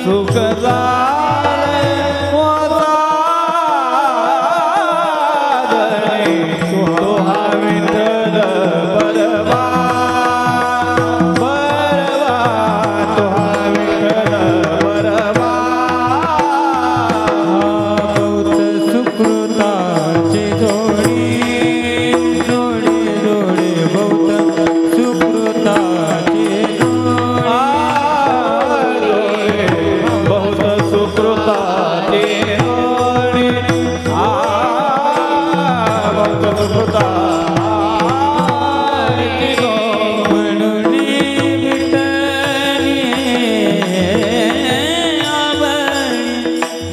सुख झाले मोसादणे तो हा विठ्ठल बरवा बरवा तो हा विठ्ठल बरवा बहुत सुकृताची जोडी जोडी जोडी बहुत सुकृताची बहुत सुकृताची जोडी बहुत सुकृताची म्हणून विठ्ठली आवडी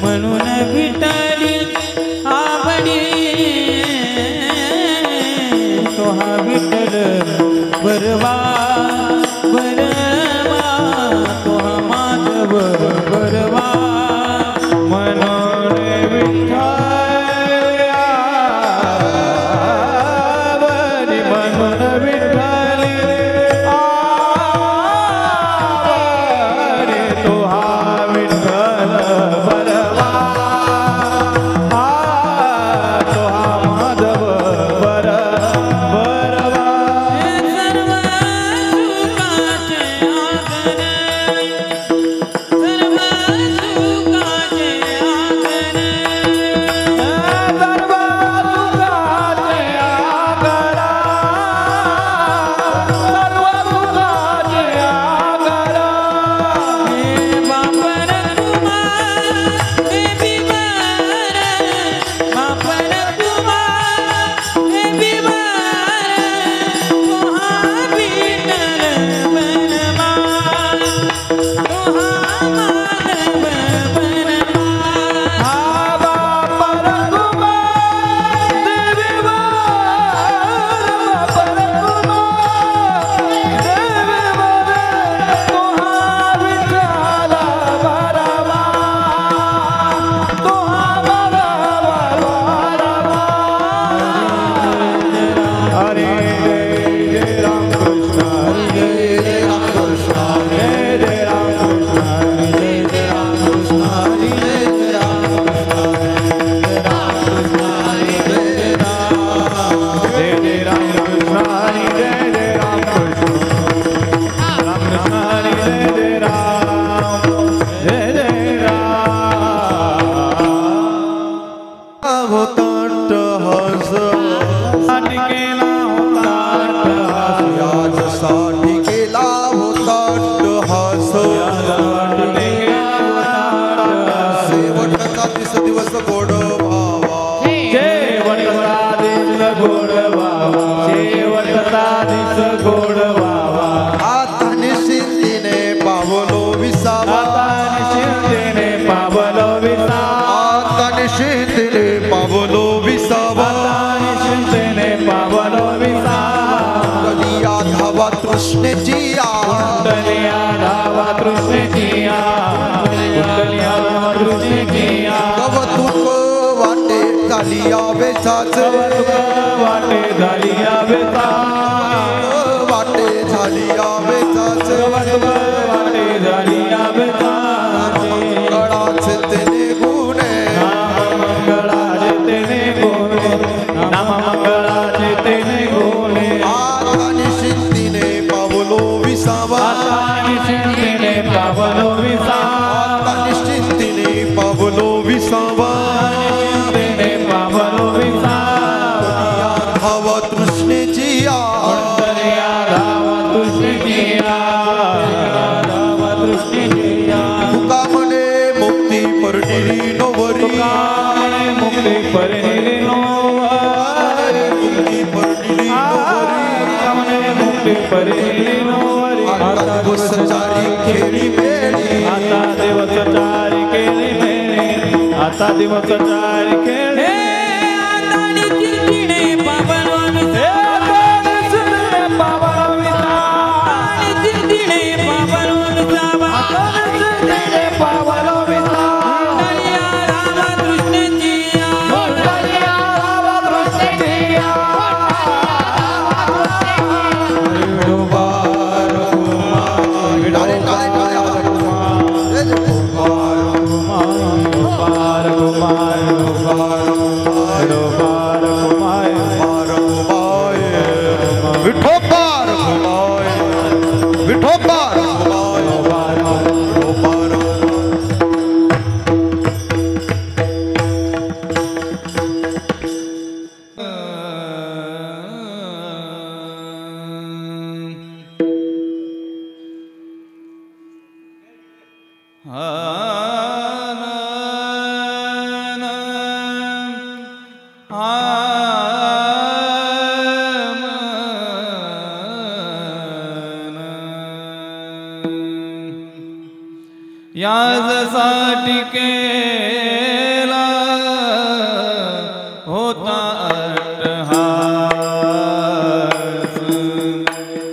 म्हणून विठ्ठली आवडी तो हा विठ्ठल बरवा बरवा तो हा माधव बरवा म्हणून विठ्ठल आवडी म्हणून विठ्ठली आवडी तो हा विठ्ठल बरवा तो हा माधव बरवा सर्व सुखाचे आधार सर्व सुखाचे आधार सर्व सुखाचे आधार सर्व सुखाचे आधार हे बापर कुमार हे बिवार बापर कुमार हे बिवार तो हा विठ्ठल बरवा तो हा माधव बरवा हा बापर कुमार देवी बापर कुमार देवी तो हा विठ्ठल बरवा तो हा बरवा हरे जय राम कृष्ण हरे जय राम कृष्ण हरे जय राम कृष्ण हरे जय राम कृष्ण हरे जय राम कृष्ण हरे राम कृष्ण हरे जय राम कृष्ण हरे जय राम कृष्ण राम कृष्ण हरे जय राम होता हस साठी केला होता याच्यासाठी केला होता हस शेवटचा दिवस गोड भावा शेवटचा दिस गोड व्हावा शेवटचा दिस गोड व्हावा आता निश्चिंतीने पावलो विसावा आता निश्चिंतीने पावलो विसावा आता निश्चिंतीने पावलो विसावा आता निश्चिंतीने पावलो विसावा कलिया धावा तृष्णेची कुंडलिया धावा तृष्णेची कुंडलिया धावा तृष्णेची कवतुक वाटे झाली आवेचाच वाटे झाली आवेचा वाटे झाली आवेचाच वाटे झाली आवेचा गळाच तेने गुणे मंगळाचे तेने गोणे नाम मंगळाचे तेने गोणे आता निश्चिंतीने पावलो विसावा आता निश्चिंतीने पावलो विसावा आता निश्चिंतीने पावलो विसावा निश्चिंतीने पावलो विसावा धावा तृष्णेची कुंडलिया धावा तृष्णेची धावा तृष्णेची तुका म्हणे मुक्ती परनिरी नवरी मुक्ती परिणिली नोवरी मुक्ती परनिरी नवरी मुक्ती परिणिली नोवरी आता दिवस चारी खेळी बेडी आता दिवस चारी केली मेळी आता दिवस चारी खेळी आता निश्चिंतीने पावलो विसावा निश्चिंतीने पावलो विसावा निश्चिंतीने पावलो विसावा कुंडलिया धावा तृष्णेची कुंडलिया धावा तृष्णेची विठोबा रखुमाई विठोबा रखुमाई याजसाठी केला होता अट्टहास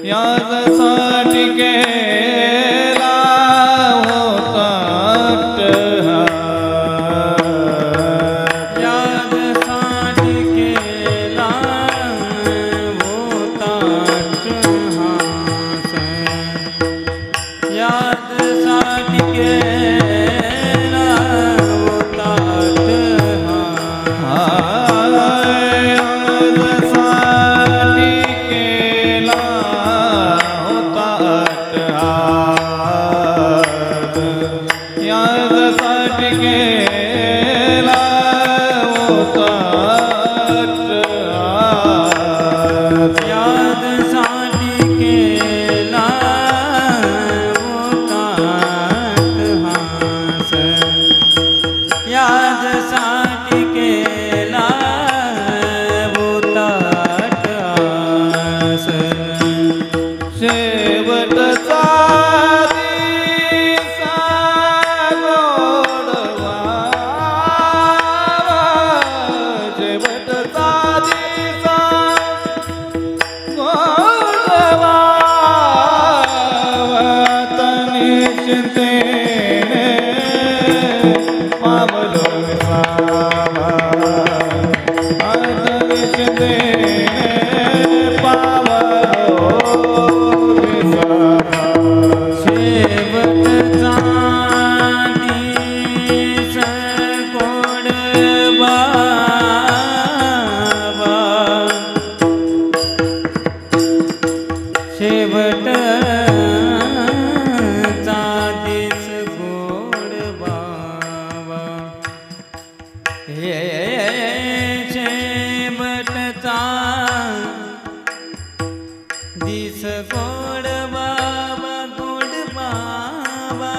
याजसाठी केला होता अट्टहास याजसाठी केला होता अट्टहास याजसाठी केला होता याजसाठी केला होता याजसाठी केला होता याजसाठी केला याजसाठी केला होता अट्टहास शेवटचा दिसा गोडवा शेवटचा दिसा गोडवा तनी चिंतेने पावलो विसावा आदविषते पावलो विसावा शेवटचा दिस गोडवा शेवटचा दिस गोडवा हे शेवटचा दिस गोड बाबा गोड बाबा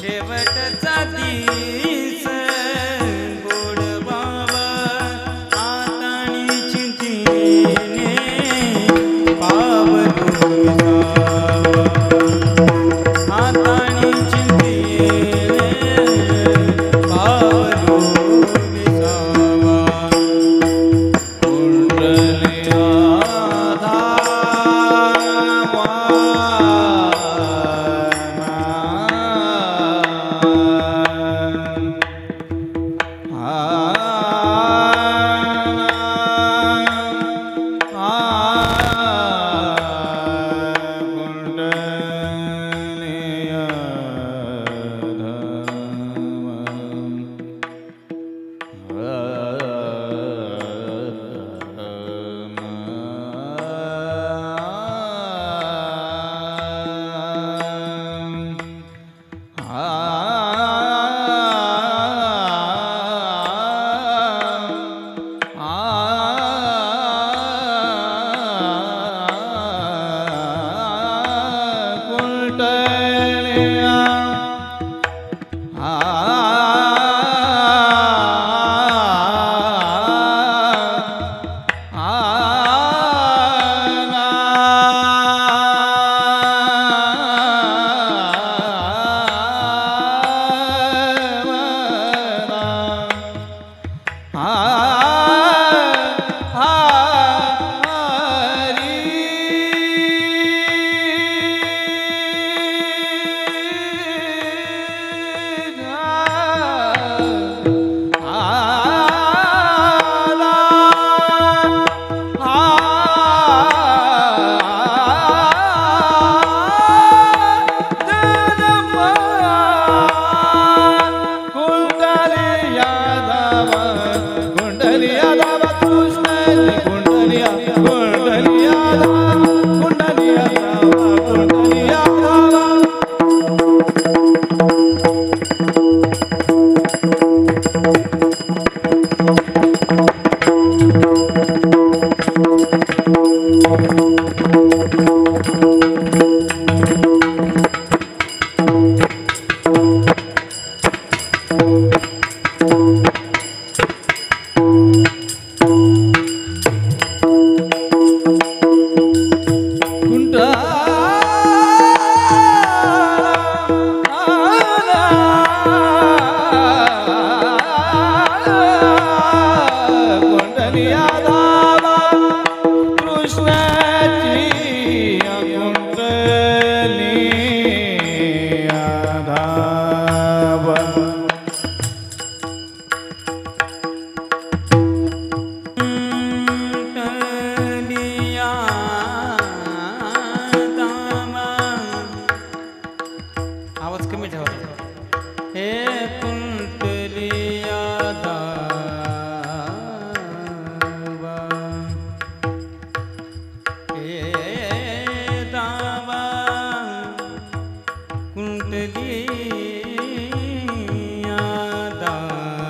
शेवटचा दिस गोड बाबा आताणी चिंतीने पावलो विसावा आताणी चिंतीने पावलो विसावा कुंडलिया कुंडलिया दावा कुंडलिया दावा आवाज कमी ठेवा हे कुंटलिया दावा हे दावा कुंटलिया दावा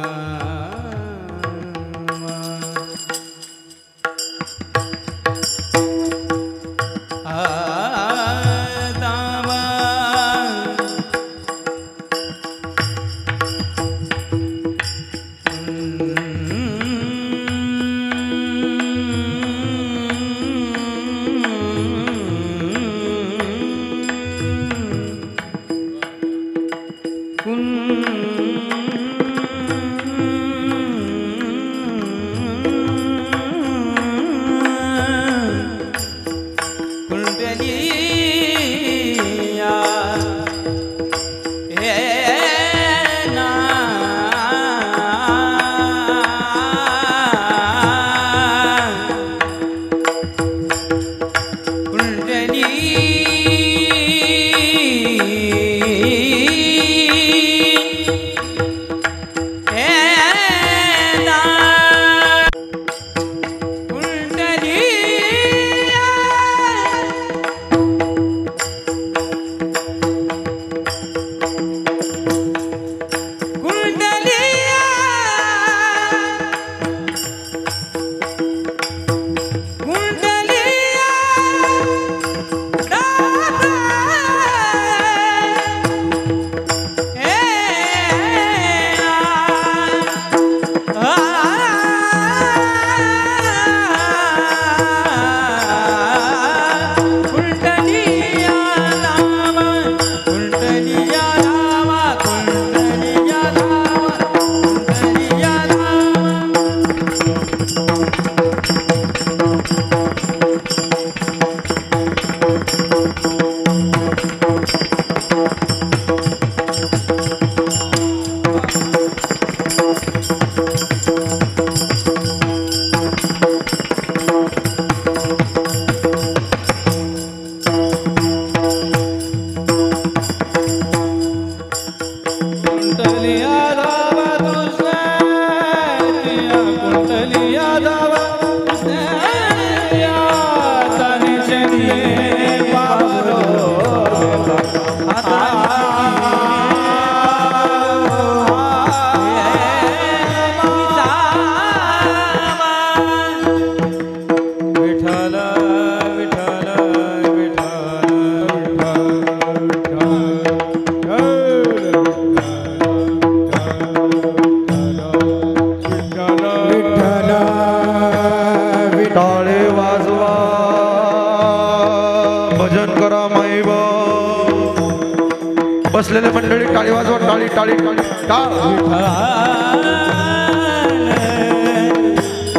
बसलेले मंडळी टाळी वाजवा टाळी टाळी टाळी टाळ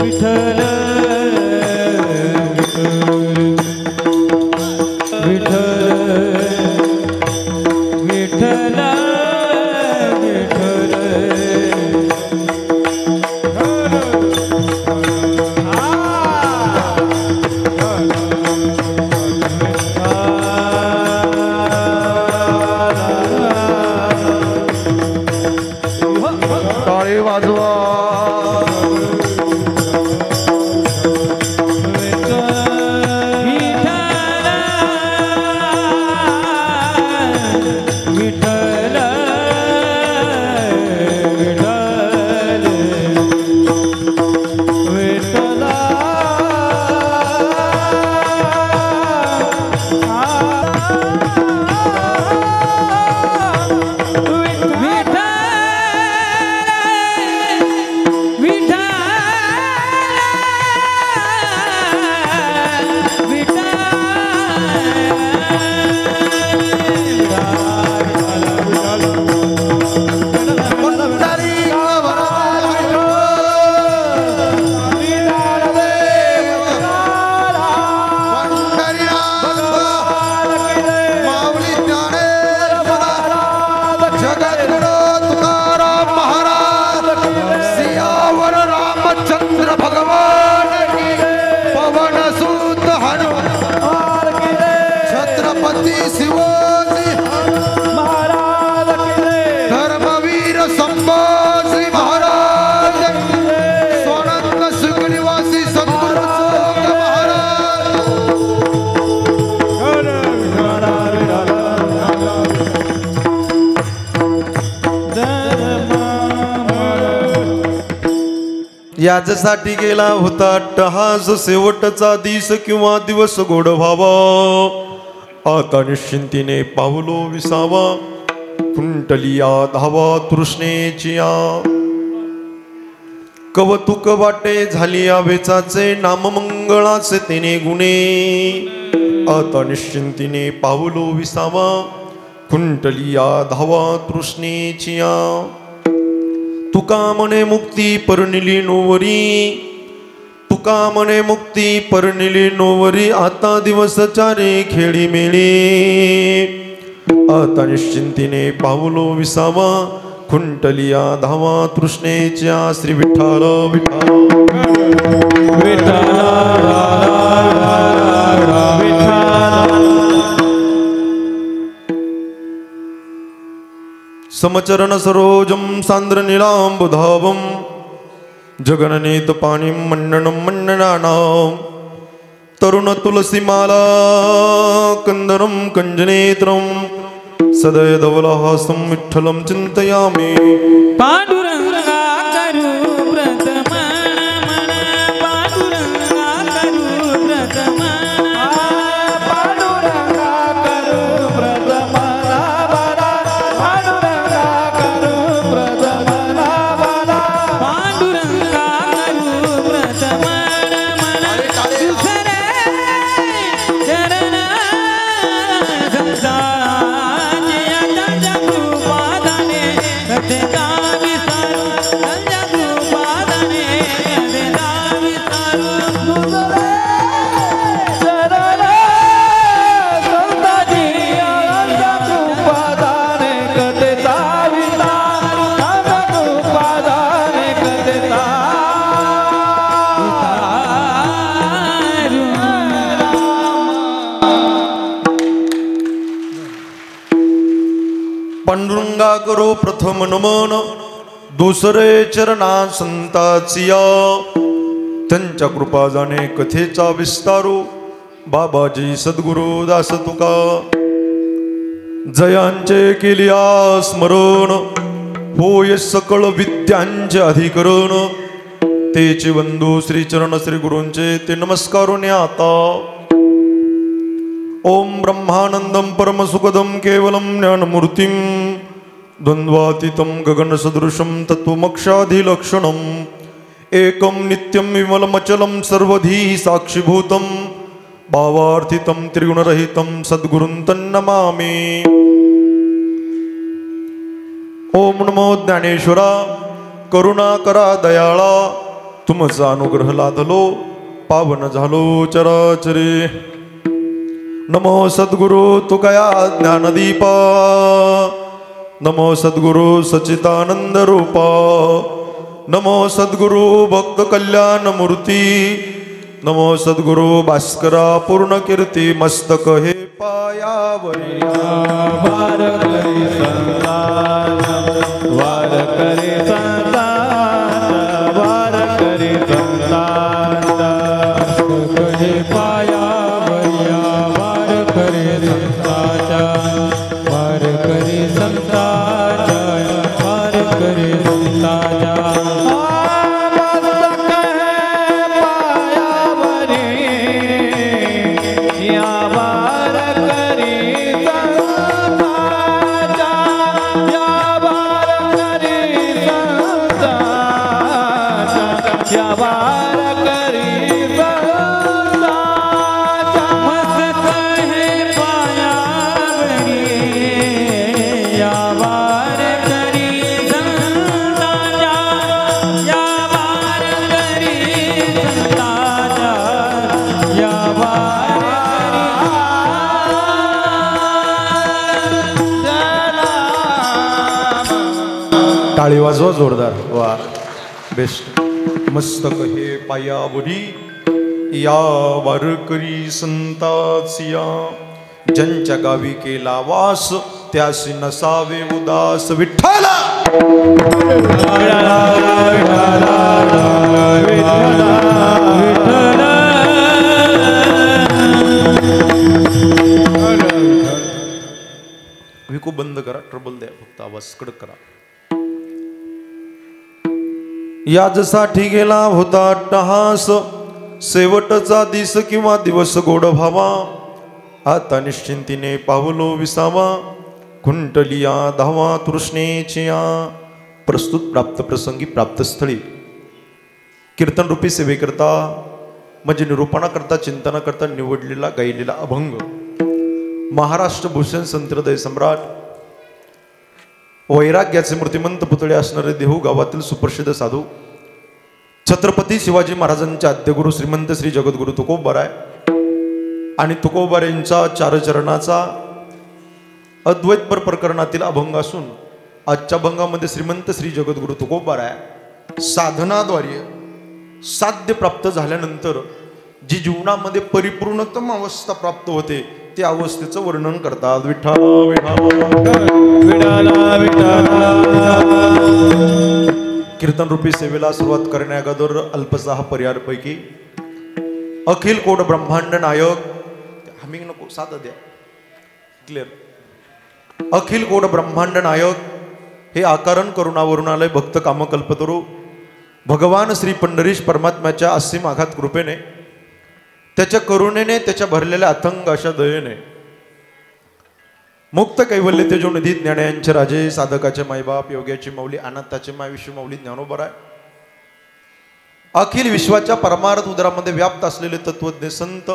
विठ्ठल विठ्ठल विठ्ठल टाळी वाजवा रामचंद्र भगवान की पवन सुत हनुमान की छत्रपति शिवाजी महाराज की धर्मवीर संभाजी महाराज स्वानंद सुखनिवासी सद्गुरु चोख महाराज याच्यासाठी गेला होता टहास शेवटचा दिस किंवा दिवस गोड व्हावा आता निश्चिंतीने पावलो विसावा कुंटलिया धावा तृष्णेची कवतुक वाटे झाली वेचाचे नाममंगळाचे तिने गुणे आता निश्चिंतीने पावलो विसावा कुंटलिया धावा तृष्णेची तुका मने मुक्ती परनिली नोवरी तुका मने मुक्ती परनिली नोवरी आता दिवस चारे खेळी मेळी आता निश्चिंतीने पावलो विसावा कुंटलिया धावा तृष्णेच्या श्री विठ्ठल समचरण सरोजम सांद्र नीलांबुधावम जगननेत पाणिं मण्डनं मण्डनानां तरुण तुलसीमाला कंदरं कंजनेत्रं सदय धवलहासं विठ्ठलं चिन्तयामि पांडुरंगा करू व्रतमन मन पांडुरंगा करू व्रतमन पांडुरंगा करू व्रतमन पांडुरंगा करू व्रतमन पांडुरंगा करू व्रतमन मन दुसरे चरण संसाराचे आता कृपादाने सत्यता विसारू संजा कृपादाने सत्यता विसारू दुसरे चरण संताजी आनंद कृपादाने कथेचा विस्तार आनंद कृपादाने कथेचा पांडुरंगा करो प्रथम नमन दुसरे चरणा संताचिया त्यांच्या कृपा जाणे कथेचा विस्तारू बाबाजी सद्गुरु दास तुका जयांचे केलिया स्मरण होय सकळ विद्यांचे अधिकरण तेचे बंधू श्री चरण श्री गुरूंचे ते नमस्कारून आता ओम ब्रह्मानंदं परमसुखदं केवलं ज्ञानमूर्तिं द्वन्द्वातीतं गगनसदृशं तत्त्वमक्षाधिलक्षणम् एकं नित्यं विमलमचलं सर्वधी साक्षिभूतं भावार्थितं त्रिगुणरहितं सद्गुरुं तन्नमामि ओम नमो ज्ञानेश्वरा करुणा करा दयाळा तुमचा अनुग्रह लादलो पावन झालो चराचरे नमो सद्गुरु तुकया ज्ञानदीपा नमो सद्गुरु सच्चिदानंद रूपा नमो सद्गुरु भक्त कल्याण मूर्ती नमो सद्गुरु भास्करा पूर्ण कीर्ती मस्तक हे पायावरी वार करी संतान वार करी संतान वार करी संतान कहे पाया भैया वार करे संताचा वार करे संताचा वार करे संताचा टाळी वाजवा जोरदार वा बेस्ट मस्तक हे पायावरी या वारकरी संतासिया ज्यांच्या गावी केला वास त्यासी नसावे उदास विठ्ठला विकू बंद करा ट्रबल द्या फक्त आवाज कडक करा याजसाठी गेला होता टहास शेवटचा दिस किंवा दिवस गोड भावा आता निश्चिंतीने पावलो विसावा कुंटलिया धावा तृष्णेचिया प्रस्तुत प्राप्त प्रसंगी प्राप्त स्थळी कीर्तन रूपी सेवेकरता म्हणजे निरूपणाकरता चिंतनाकरता निवडलेला गायलेला अभंग महाराष्ट्र भूषण संत हृदय सम्राट वैराग्याचे मूर्तिमंत पुतळे असणारे देहू गावातील सुप्रसिद्ध साधू छत्रपती शिवाजी महाराजांचे आद्यगुरु श्रीमंत श्री जगद्गुरु तुकोबाराय आणि तुकोबारायांचा चारचरणाचा अद्वैतपर प्रकरणातील अभंग असून आजच्या अभंगामध्ये श्रीमंत श्री जगद्गुरु तुकोबाराय साधनाद्वारे साध्य प्राप्त झाल्यानंतर जी जीवनामध्ये परिपूर्णतम अवस्था प्राप्त होते त्या अवस्थेचं वर्णन करतात विठ्ठल कीर्तन रूपी सेवेला सुरुवात करण्या अगोदर अल्पसा पर्यायापैकी अखिल कोट ब्रह्मांड नायक हमिंग नको साधं द्या क्लिअर अखिल कोट ब्रह्मांड नायक हे आकारण करुणावरुणालय भक्त कामकल्पतरू भगवान श्री पंढरीश परमात्म्याच्या असीम आघात कृपेने त्याच्या करुणेने त्याच्या भरलेल्या अथंग अशा दयेने मुक्त कैवल्य तेजो निधी ज्ञानायांचे राजे साधकाचे मायबाप योग्याची माऊली अनाथाचे माय विश्व माऊली ज्ञानोबराय अखिल विश्वाच्या परमार्थ उदरामध्ये व्याप्त असलेले तत्वज्ञ संत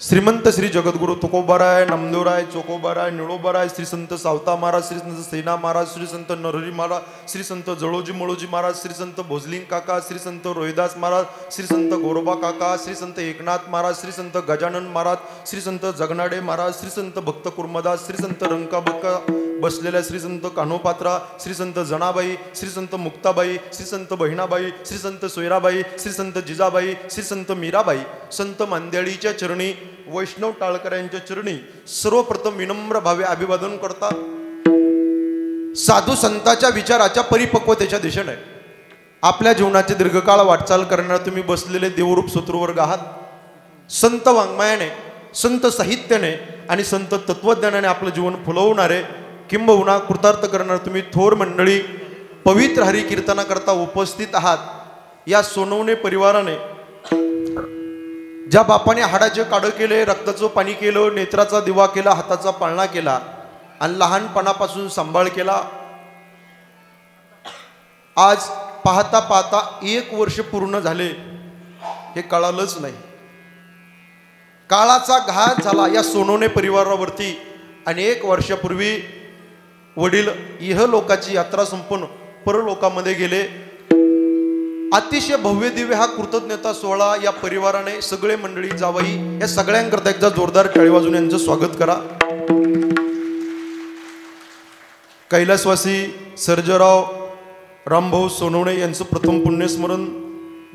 श्रीमंत श्री जगद्गुरु तुकोबाराय नामदेवराय चोकोबाराय निळोबाराय श्री संत सावता महाराज श्री संत सेना महाराज श्री संत नरहरी महाराज श्री संत जळोजी मळोजी महाराज श्री संत भोजलिंग काका श्री संत रोहिदास महाराज श्री संत गोरोबा काका श्री संत एकनाथ महाराज श्री संत गजानन महाराज श्री संत जगनाडे महाराज श्री संत भक्त कुर्मदास श्री संत रंका बक्का बसलेल्या श्री संत कान्होपात्रा श्री संत जनाबाई श्री संत मुक्ताबाई श्री संत बहिणाबाई श्री संत सोयराबाई श्री संत जिजाबाई श्री संत मीराबाई संत मांदेळीच्या चरणी वैष्णव टाळकऱ्यांच्या चरणी सर्वप्रथम विनम्र भावे अभिवादन करता साधू संतांच्या विचाराच्या परिपक्वतेच्या दिशेने आपल्या जीवनाची दीर्घकाळ वाटचाल करणारे तुम्ही बसलेले देवरूप शत्रुवर्ग आहात संत वाङ्मयाने संत साहित्याने आणि संत तत्वज्ञानाने आपलं जीवन फुलवणारे किंबहुना कृतार्थ करणारे तुम्ही थोर मंडळी पवित्र हरी कीर्तनाकरता उपस्थित आहात या सोनवणे परिवाराने ज्या बापाने हाडाचे काढ केले रक्ताचं पाणी केलं नेत्राचा दिवा केला हाताचा पाळणा केला आणि लहानपणापासून सांभाळ केला आज पाहता पाहता 1 वर्ष पूर्ण झाले हे कळालंच नाही काळाचा घात झाला या सोनवणे परिवारावरती आणि 1 वर्षापूर्वी वडील इहलोकाची यात्रा संपून परलोकामध्ये गेले अतिशय भव्य दिव्य हा कृतज्ञता सोहळा या परिवाराने सगळे मंडळी जावई या सगळ्यांकरता एकदा जोरदार टाळी वाजवून यांचं स्वागत करा कैलासवासी सर्जराव रामभाऊ सोनवणे यांचं प्रथम पुण्यस्मरण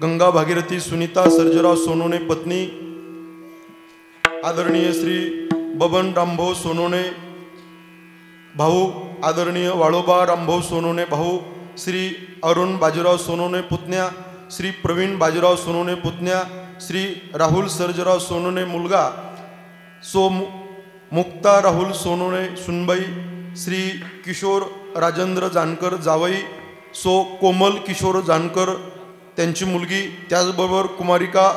गंगा भागीरथी सुनीता सर्जराव सोनवणे पत्नी आदरणीय श्री बबन रामभाऊ सोनवणे भाऊ आदरणीय वाळोबा रामभाऊ सोनवणे भाऊ श्री अरुण बाजीराव सोनवणे पुतण्या श्री प्रवीण बाजीराव सोनवणे पुतण्या श्री राहुल सर्जराव सोनवणे मुलगा सो मुक्ता राहुल सोनवणे सुनबाई श्री किशोर राजेंद्र जानकर जावई सो कोमल किशोर जानकर त्यांची मुलगी त्याचबरोबर कुमारिका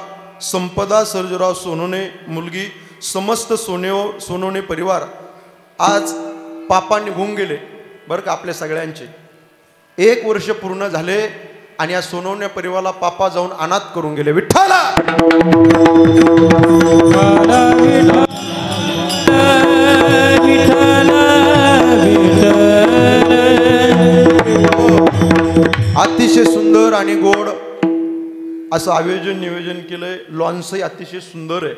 संपदा सर्जराव सोनवणे मुलगी समस्त सोनवणे परिवार आज पापा निघून गेले बरं का आपल्या सगळ्यांचे 1 वर्ष पूर्ण झाले आणि या सोनवणे परिवाराला पापा जाऊन अनाथ करून गेले विठ्ठला अतिशय सुंदर आणि गोड असं आयोजन नियोजन केलंय लॉन्सही अतिशय सुंदर आहे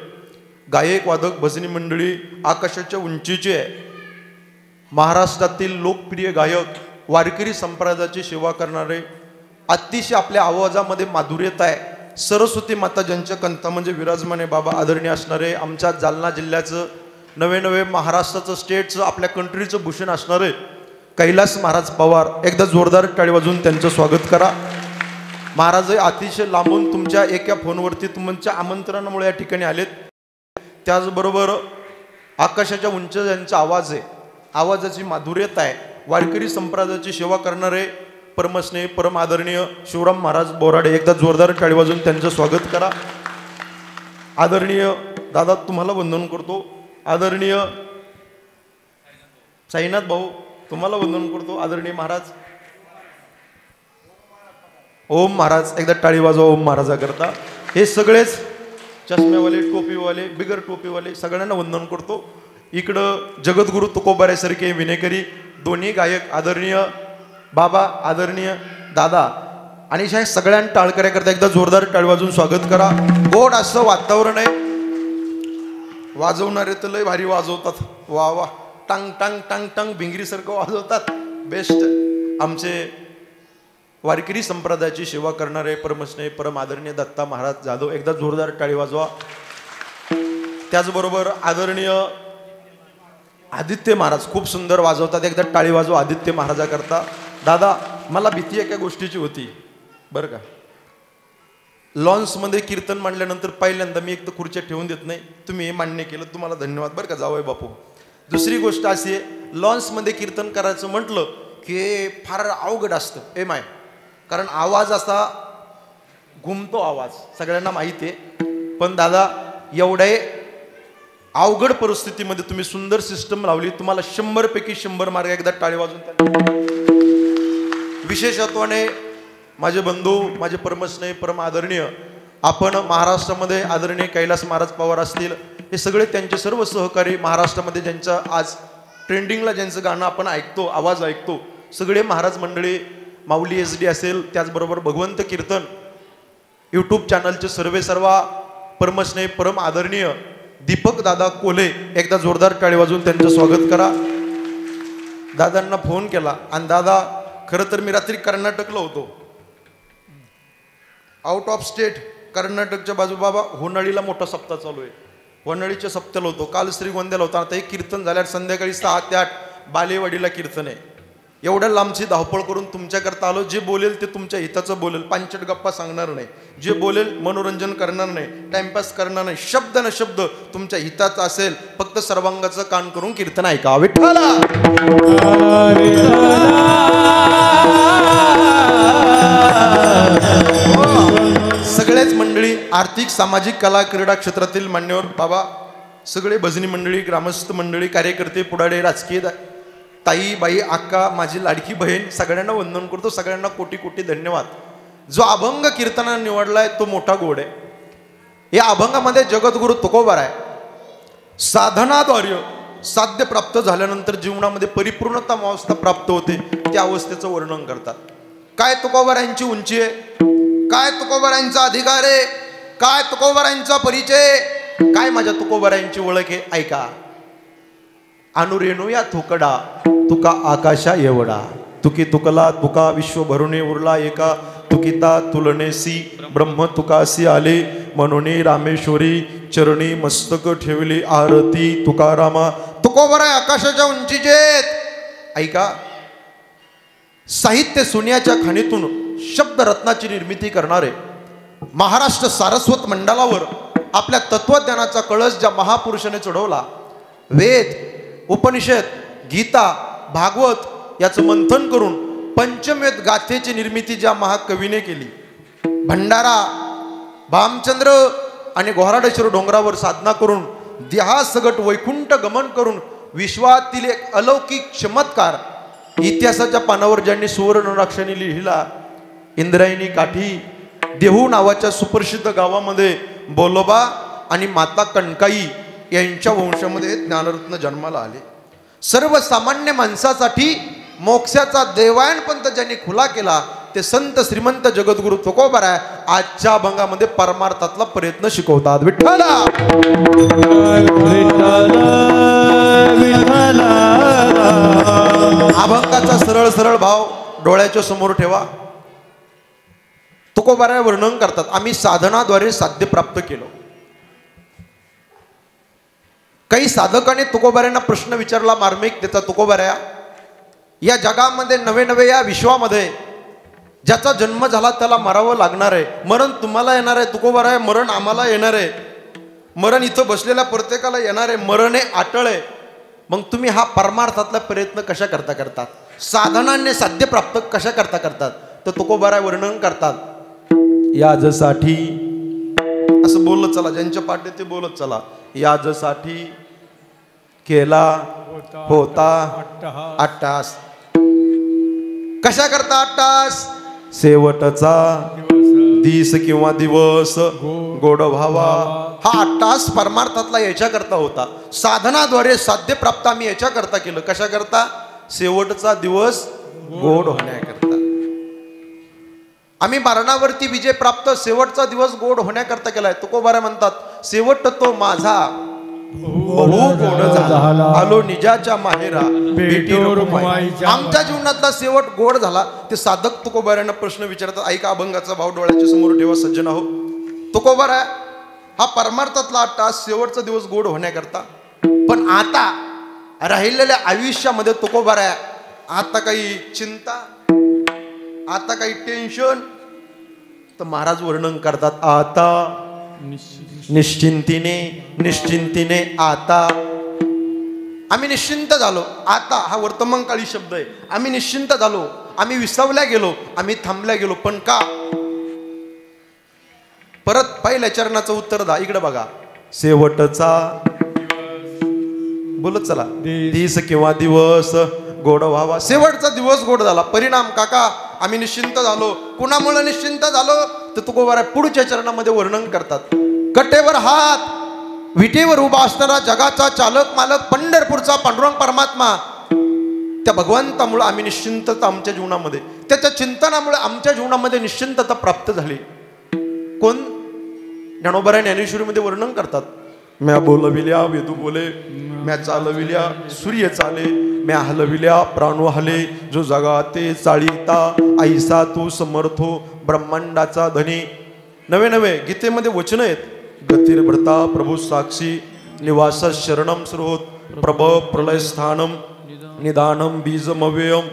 गायक वादक भजनी मंडळी आकाशाच्या उंचीची आहे महाराष्ट्रातील लोकप्रिय गायक वारकरी संप्रदायाची सेवा करणारे अतिशय आपल्या आवाजामध्ये माधुर्यता आहे. सरस्वती माता ज्यांच्या कंथा म्हणजे विराजमाने बाबा आदरणीय असणारे, आमच्या जालना जिल्ह्याचं नवे महाराष्ट्राचं स्टेटचं आपल्या कंट्रीचं भूषण असणारे कैलास महाराज पवार, एकदा जोरदार टाळी वाजवून त्यांचं स्वागत करा. महाराज अतिशय लांबून तुमच्या एका फोनवरती तुमच्या आमंत्रणामुळे या ठिकाणी आलेत. त्याचबरोबर आकाशाच्या उंच ज्यांचा आवाज आहे, आवाजाची माधुर्यता आहे, वारकरी संप्रदायाची सेवा करणारे परमस्नेही परम आदरणीय शिवराम महाराज बोराडे, एकदा जोरदार टाळी वाजवून त्यांचं स्वागत करा. आदरणीय दादा तुम्हाला वंदन करतो. आदरणीय साईनाथ भाऊ तुम्हाला वंदन करतो. आदरणीय महाराज ओम महाराज, एकदा टाळी वाजवा ओम महाराजा करता. हे सगळेच चष्म्यावाले, टोपीवाले, बिगर टोपीवाले सगळ्यांना वंदन करतो. इकडं जगद्गुरु तुकोबाऱ्यासारखे विनेकरी दोन्ही गायक आदरणीय बाबा, आदरणीय दादा आणि ह्या सगळ्यांना टाळकऱ्या करता एकदा जोरदार टाळी वाजवून स्वागत करा. गोड असं वातावरण आहे. वाजवणारे तर लय भारी वाजवतात. वा वा, टांग टांग टांग टांग भिंगरीसारखं वाजवतात. बेस्ट. आमचे वारकरी संप्रदायाची सेवा करणारे परमस्नेही परम आदरणीय दत्ता महाराज जाधव, एकदा जोरदार टाळी वाजवा. त्याचबरोबर आदरणीय आदित्य महाराज खूप सुंदर वाजवतात, एकदा टाळी वाजवा आदित्य महाराजा करता. दादा मला भीती एका गोष्टीची होती बरं का. लॉन्समध्ये कीर्तन मांडल्यानंतर पहिल्यांदा मी एक तर खुर्च्या ठेवून देत नाही, तुम्ही हे मान्य केलं, तुम्हाला धन्यवाद बरं का जावई बापू. दुसरी गोष्ट अशी आहे, लॉन्समध्ये कीर्तन करायचं म्हटलं की फार अवघड असतं ए माय, कारण आवाज असा घुमतो, आवाज सगळ्यांना माहिती आहे. पण दादा एवढे अवघड परिस्थितीमध्ये तुम्ही सुंदर सिस्टम लावली, तुम्हाला 100 पैकी 100 मार्क, एकदा टाळी वाजून. विशेषत्वाने माझे बंधू, माझे परमस्नेही परम आदरणीय, आपण महाराष्ट्रामध्ये आदरणीय कैलास महाराज पवार असतील, हे सगळे त्यांचे सर्व सहकारी महाराष्ट्रामध्ये ज्यांचं आज ट्रेंडिंगला ज्यांचं गाणं आपण ऐकतो, आवाज ऐकतो, सगळे महाराज मंडळी, माऊली SD असेल, त्याचबरोबर भगवंत कीर्तन यूट्यूब चॅनलचे सर्व परमस्नेही परम आदरणीय दीपक दादा कोल्हे, एकदा जोरदार टाळी वाजवून त्यांचं स्वागत करा. दादांना फोन केला आणि दादा खरं तर मी रात्री कर्नाटकला होतो, आउट ऑफ स्टेट, कर्नाटकच्या बाजू. बाबा होनाळीला मोठा सप्ताह चालू आहे, होनाळीच्या सप्त्याला होतो, काल श्रीगोंद्याला होता. आता हे कीर्तन झाल्यावर संध्याकाळी 6 ते 8 बालेवाडीला कीर्तन आहे. एवढ्या लांबची धावपळ करून तुमच्याकरता आलो. जे बोलेल ते तुमच्या हिताचं बोलेल, पांचट गप्पा सांगणार नाही, जे बोलेल मनोरंजन करणार नाही, टाइमपास करणार नाही, शब्द न शब्द तुमच्या हिताचं असेल. फक्त सर्वांगाचं कान करून कीर्तन ऐका. विठ्ठला सगळेच मंडळी, आर्थिक सामाजिक कला क्रीडा क्षेत्रातील मान्यवर बाबा, सगळे भजनी मंडळी, ग्रामस्थ मंडळी, कार्यकर्ते, पुढारे, राजकीय ताई बाई, अक्का, माझी लाडकी बहीण, सगळ्यांना वंदन करतो. सगळ्यांना कोटी कोटी धन्यवाद. जो अभंग कीर्तनाने निवडलाय तो मोठा गोड आहे. या अभंगामध्ये जगद्गुरु तुकोबार आहे. साधनाद्वारे साध्य प्राप्त झाल्यानंतर जीवनामध्ये परिपूर्णता अवस्था प्राप्त होते, त्या अवस्थेचं वर्णन करतात. काय तुकोबारांची उंची आहे, काय तुकोबारांचा अधिकार आहे, काय तुकोबारांचा परिचय, काय माझ्या तुकोबारांची ओळख आहे, ऐका. अनुरेणू या थोकडा तुका आकाशा एवढा, तुकी तुकला तुका विश्व भरुणे उरला एका, तुकिता तुलनेसी ब्रह्म तुकासी आले, म्हणून रामेश्वरी चरणी मस्तक ठेवली आरती तुकारामा. तुकोबाराय आकाशाच्या उंचीचे. ऐका, साहित्य सोन्याच्या खाणीतून शब्द रत्नाची निर्मिती करणारे महाराष्ट्र सारस्वत मंडलावर आपल्या तत्वज्ञानाचा कळस ज्या महापुरुषाने चढवला, वेद, उपनिषद, गीता, भागवत याचं मंथन करून पंचमवेद गाथेची निर्मिती ज्या महाकवीने केली, भंडारा, भामचंद्र आणि गोहराडेश्वर डोंगरावर साधना करून देहासगट वैकुंठ गमन करून विश्वातील एक अलौकिक चमत्कार इतिहासाच्या पानावर ज्यांनी सुवर्णराक्षाने लिहिला, इंद्रायणी काठी देहू नावाच्या सुप्रसिद्ध गावामध्ये बोलोबा आणि माता कणकाई यांच्या वंशामध्ये ज्ञानरत्न जन्माला आले. सर्वसामान्य माणसासाठी मोक्षाचा देवायन पंथ ज्यांनी खुला केला ते संत श्रीमंत जगद्गुरु तुकोबाराय आजच्या अभंगामध्ये परमार्थातला प्रयत्न शिकवतात. विठ्ठला अभंगाचा सरळ सरळ भाव डोळ्याच्या समोर ठेवा. तुकोबाराया वर्णन करतात, आम्ही साधनाद्वारे साध्य प्राप्त केलं. काही साधकाने तुकोबारायांना प्रश्न विचारला मार्मिक त्याचा, तुकोबाराया या जगामध्ये नवे नवे या विश्वामध्ये ज्याचा जन्म झाला त्याला मरावं लागणार आहे, मरण तुम्हाला येणार आहे तुकोबाराया, मरण आम्हाला येणार आहे, मरण इथं बसलेल्या प्रत्येकाला येणार आहे, मरण हे अटळ आहे. मग तुम्ही हा परमार्थातला प्रयत्न कशा करता करतात, साधनाने साध्य प्राप्त कशा करता करतात? तर तुकोबाराय वर्णन करतात, याजसाठी असं बोलत चला, ज्यांच्या पाठी ते बोलत चला, याजसाठी केला होता अट्टास. कशा करता अट्टास? शेवटचा दिस किंवा दिवस गोड व्हावा. हा अट्टास परमार्थातला याच्या करता होता, साधनाद्वारे साध्य प्राप्त आम्ही याच्या करता केलं. कशा करता? शेवटचा दिवस गोड होण्याकरता. आम्ही मरणावरती विजय प्राप्त शेवटचा दिवस गोड होण्याकरता केलाय. तुकोबाराय म्हणतात, शेवट तो माझा बहु गोड झाला, आलो निजाच्या माहेरा भेटी रखुमाई. आमच्या जीवनातला शेवट गोड झाला. ते साधक तुकोबारायांना प्रश्न विचारतात. ऐका, अभंगाचा भाव डोळ्याच्या समोर ठेवा सज्जन हो. तुकोबाराय हा परमार्थातला अट्टास शेवटचा दिवस गोड होण्याकरता. पण आता राहिलेल्या आयुष्यामध्ये तुकोबाराय आता काही चिंता, आता काही टेन्शन, तर महाराज वर्णन करतात, आता निश्चिंतीने निश्चिंतीने आता आम्ही निश्चिंत झालो. आता हा वर्तमानकाळी शब्द आहे. आम्ही निश्चिंत झालो, आम्ही विसावल्या गेलो, आम्ही थांबल्या गेलो. पण का? परत पहिल्या चरणाचं उत्तर दा. इकडे बघा, शेवटचा बोलत चला, दिस किंवा दिवस गोड व्हावा. शेवटचा दिवस गोड झाला. परिणाम काका, आम्ही निश्चिंत झालो. कुणामुळे निश्चिंत झालो? तर तुकोबाराय पुढच्या चरणामध्ये वर्णन करतात, कटेवर हात विटेवर उभा असणारा जगाचा चालक मालक पंढरपूरचा पांडुरंग परमात्मा, त्या भगवंतामुळे आम्ही निश्चिंतता आमच्या जीवनामध्ये, त्याच्या चिंतनामुळे आमच्या जीवनामध्ये निश्चिंतता प्राप्त झाली. कोण? ज्ञानोबा ज्ञानेश्वरीमध्ये वर्णन करतात, म्या बोलविल्या वेदू बोले, म्या चालविल्या सूर्य चाले, म्या हलविल्या प्राणू हले, जो जगाते चाळीता ऐसा तू समर्थो ब्रह्मांडाचा धनी. नवे नवे गीतेमध्ये वचन आहेत, गतिर्भृता प्रभू साक्षी निवास शरणम स्रोत प्रभ प्रलय स्थानम निदानम बीजमव्ययम.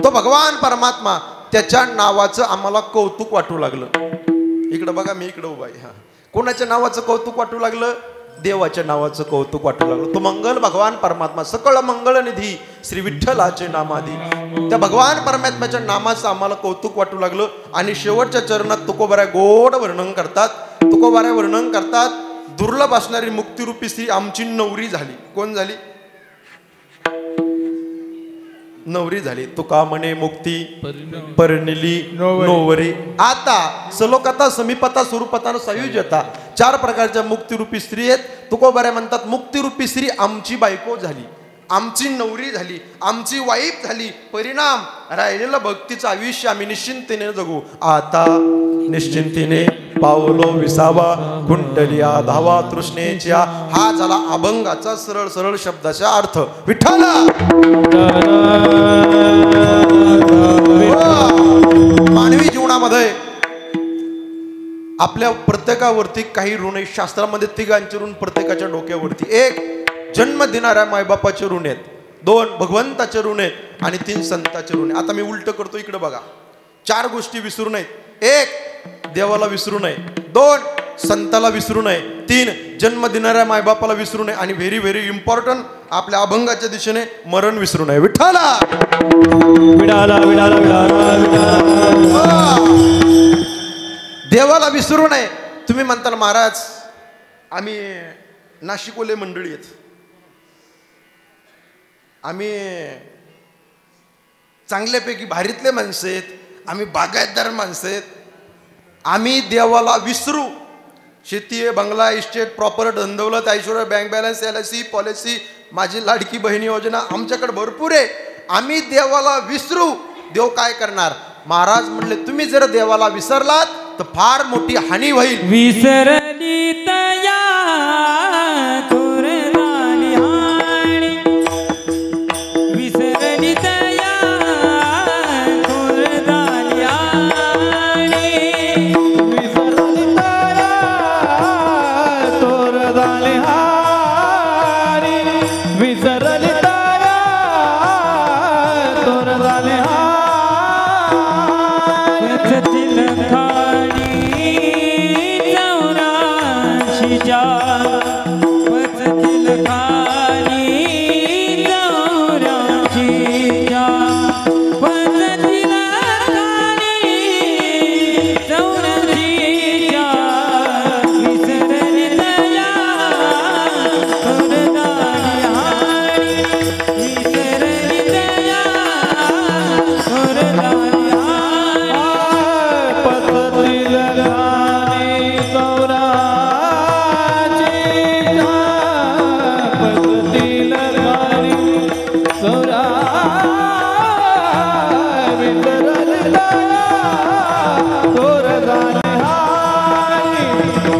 तो भगवान परमात्मा, त्याच्या नावाचं आम्हाला कौतुक वाटू लागलं. इकडं बघा, मी इकडं उभा आहे. कोणाच्या नावाचं कौतुक वाटू लागलं? देवाच्या नावाचं कौतुक वाटू लागलं. तो मंगल भगवान परमात्मा, सकळ मंगळ निधी श्री विठ्ठलाचे नामादी, त्या भगवान परमात्म्याच्या नामाचं आम्हाला कौतुक वाटू लागलं. आणि शेवटच्या चरणात तुकोबाराय गोड वर्णन करतात. तुकोबाराय वर्णन करतात, दुर्लभ असणारी मुक्तिरूपी स्त्री आमची नवरी झाली. कोण झाली? नवरी झाली. तुका म्हणे मुक्ती परिणिली नोवरी. आता सलोकता समीपता स्वरूपता सायुज्यता, चार प्रकारच्या मुक्तिरूपी स्त्री आहेत. तुकोबाराय म्हणतात, मुक्तिरूपी स्त्री आमची बायको झाली, आमची नवरी झाली, आमची वाईफ झाली. परिणाम राहिलेलं भक्तीचं आयुष्य आम्ही निश्चिंतेने जगू. आता निश्चिंतीने पावलो विसावा कुंडलिया धावा तृष्णेच्या. हा झाला अभंगाचा सरळ सरळ शब्दाचा अर्थ. विठ्ठल मानवी जीवनामध्ये आपल्या प्रत्येकावरती काही ऋण आहेत. शास्त्रामध्ये तिघांचे ऋण प्रत्येकाच्या डोक्यावरती. एक, जन्म देणाऱ्या मायबापाचे ऋण आहेत. दोन, भगवंताचे ऋण आहेत. आणि तीन, संताचे ऋण. आता मी उलट करतो, इकडे बघा. चार गोष्टी विसरू नयेत. एक, देवाला विसरू नये. दोन, संताला विसरू नये. तीन, जन्म देणाऱ्या मायबापाला विसरू नये. आणि व्हेरी व्हेरी इम्पॉर्टंट, आपल्या अभंगाच्या दिशेने मरण विसरू नये. विठ्ठला विडाला विडाला विडाला देवाला विसरू नये. तुम्ही म्हणता महाराज, आम्ही नाशिकोले मंडळी आहेत, आम्ही चांगल्यापैकी भारीतले माणसं आहेत, आम्ही बागायतदार माणसं आहेत, आम्ही देवाला विसरू. शेती आहे, बंगला, इस्टेट, प्रॉपर, धनदौलत, ऐश्वर्य, बँक बॅलन्स, LIC पॉलिसी, माझी लाडकी बहिणी योजना आमच्याकडे भरपूर आहे, आम्ही देवाला विसरू. देव काय करणार? महाराज म्हणले, तुम्ही जर देवाला विसरलात तर फार मोठी हानी होईल. विसरली तया थोर झाली हाणी, विसरली तया थोर झाली हाणी.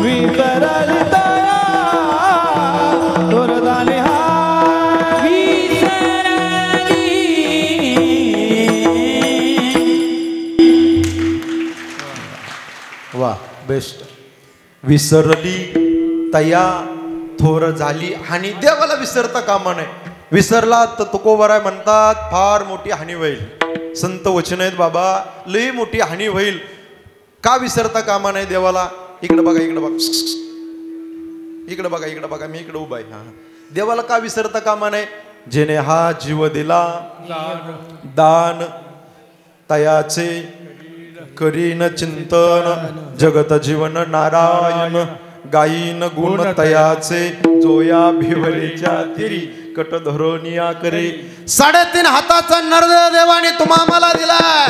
विसरली तया थोरदानी वा बेस्ट. विसरली तया थोर झाली हानी. देवाला विसरता कामा नये. विसरला तर तुकोबराय म्हणतात फार मोठी हानी होईल. संत वचन आहेत बाबा, लई मोठी हानी होईल. का विसरता कामा नये देवाला. इकडे बघा, इकडे बघा, इकडे बघा, इकडे बघा, मी इकडे उभा आहे. हा, देवाला का विसरता कामा नये. जेने हा जीव दिला दान तयाचे करीन चिंतन. जगत जीवन नारायण गायीन गुण तयाचे. जोया भिवरीच्या तिरी कट धरोनिया करे. 3.5 हाताचा नरदेव देवाने तुम्हा मला दिलाय.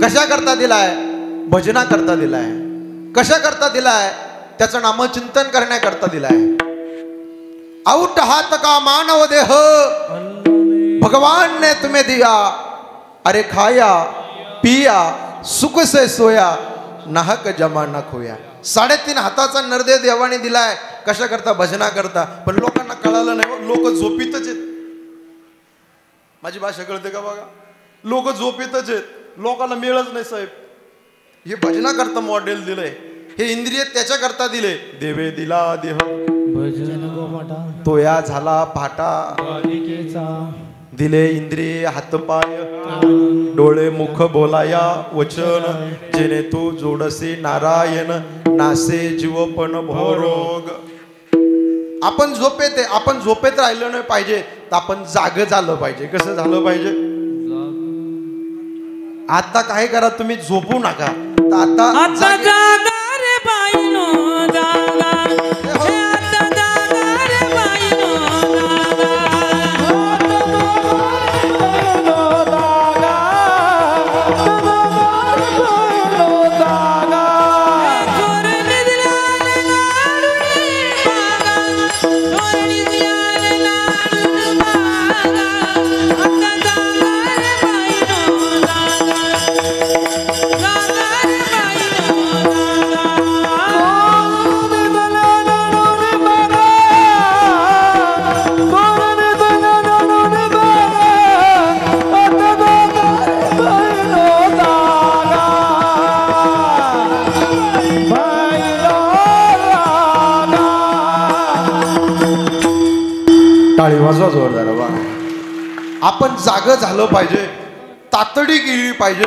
कशा करता दिलाय. भजना करता दिलाय. कशा करता दिलाय. त्याचं नामचिंतन करण्याकरता दिलाय. आउट हात का मानव देह भगवान ने तुम्हें दिया. अरे खाया पिया सुख से सोया नाहक जमा न खोया. 3.5 हाताचा नरदेव देवाने दिलाय. कशा करता. भजना करता. पण लोकांना कळालं नाही. लोक झोपीतच आहेत. माझी भाषा कळते का बघा. लोक झोपीतच आहेत. लोकांना मिळच नाही साहेब. हे भजना करता मॉडेल दिलंय. हे इंद्रिय त्याच्या करता दिले. देवे दिला देह तोया झाला फाटा. दिले इंद्रिय हातपाय डोळे मुख बोलाया वचन. जेणे तू जोडसे नारायण नासे जीवपण भोरोग. आपण झोपेत आहे. आपण झोपेत राहिलं नाही पाहिजे तर आपण जाग झालं पाहिजे. कसं झालं पाहिजे. आता काय करा तुम्ही झोपू नका. आता जागा रे बाईनो जागा. आता जागा रे बाईनो टाळी वाजवा जोरदार. वा. आपण जाग झालं पाहिजे. तातडी केली पाहिजे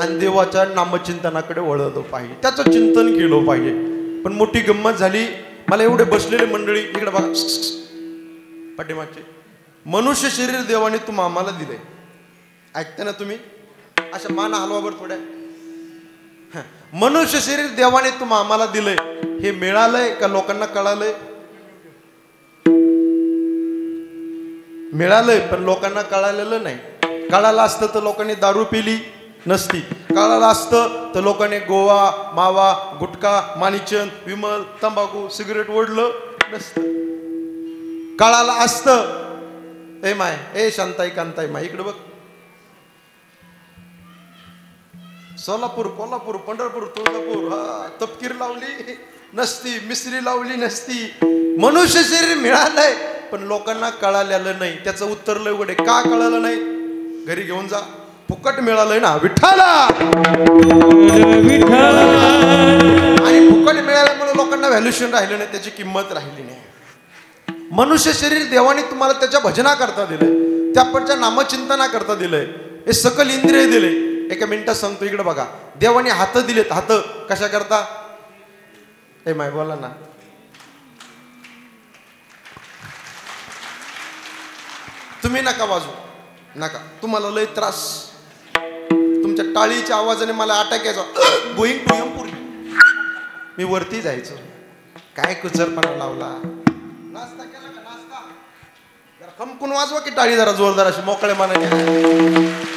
आणि देवाच्या नामचिंतनाकडे वळलं पाहिजे. त्याचं चिंतन केलं पाहिजे. पण मोठी गंमत झाली. मला एवढे बसलेले मंडळी इकडे बघा पाठीमागचे. मनुष्य शरीर देवाने तुम्ही आम्हाला दिले. ऐकता ना तुम्ही. अशा मान हलवावर थोड्या. मनुष्य शरीर देवाने तुम्ही आम्हाला दिलंय. हे मिळालंय का लोकांना कळालंय. मिळालंय पण लोकांना कळालेलं नाही. कळालं असतं तर लोकांनी दारू पिली नसती. कळालं असतं तर लोकांनी गोवा मावा गुटखा माणिचंद विमल तंबाखू सिगरेट ओढलं नसतं. कळालं असतं. ए माय ए शांताई कांताई माय इकडे बघ. सोलापूर कोल्हापूर पंढरपूर तुळजापूर हा तपकीर लावली नसती. मिसरी लावली नसती. मनुष्य शरीर मिळालंय पण लोकांना कळालेलं नाही. त्याचं उत्तर लय उघड आहे. का कळालं नाही. घरी घेऊन जा. फुकट मिळालंय ना विठ्ठला. आणि फुकट मिळाल्यामुळे लोकांना व्हॅल्युएशन राहिलं नाही. त्याची किंमत राहिली नाही. मनुष्य शरीर देवाने तुम्हाला त्याच्या भजना करता दिलंय. त्याच्या नामचिंतना करता दिलंय. हे सकल इंद्रिय दिले. एका मिनिटात सांगतो. इकडे बघा. देवाने हात दिलेत. हात कशा करता. ए माय बोला ना. तुम्ही नका वाजू नका. तुम्हाला लय त्रास. तुमच्या टाळीच्या आवाजाने मला अटॅक यायचा. बोईंग बोईंग पुरी. मी वरती जायचो. काय कुचरपणा लावला. नाश्ता केला का. नाश्ता जरा खमकून वाजवा की टाळी जरा जोरदार अशी मोकळे मनाने.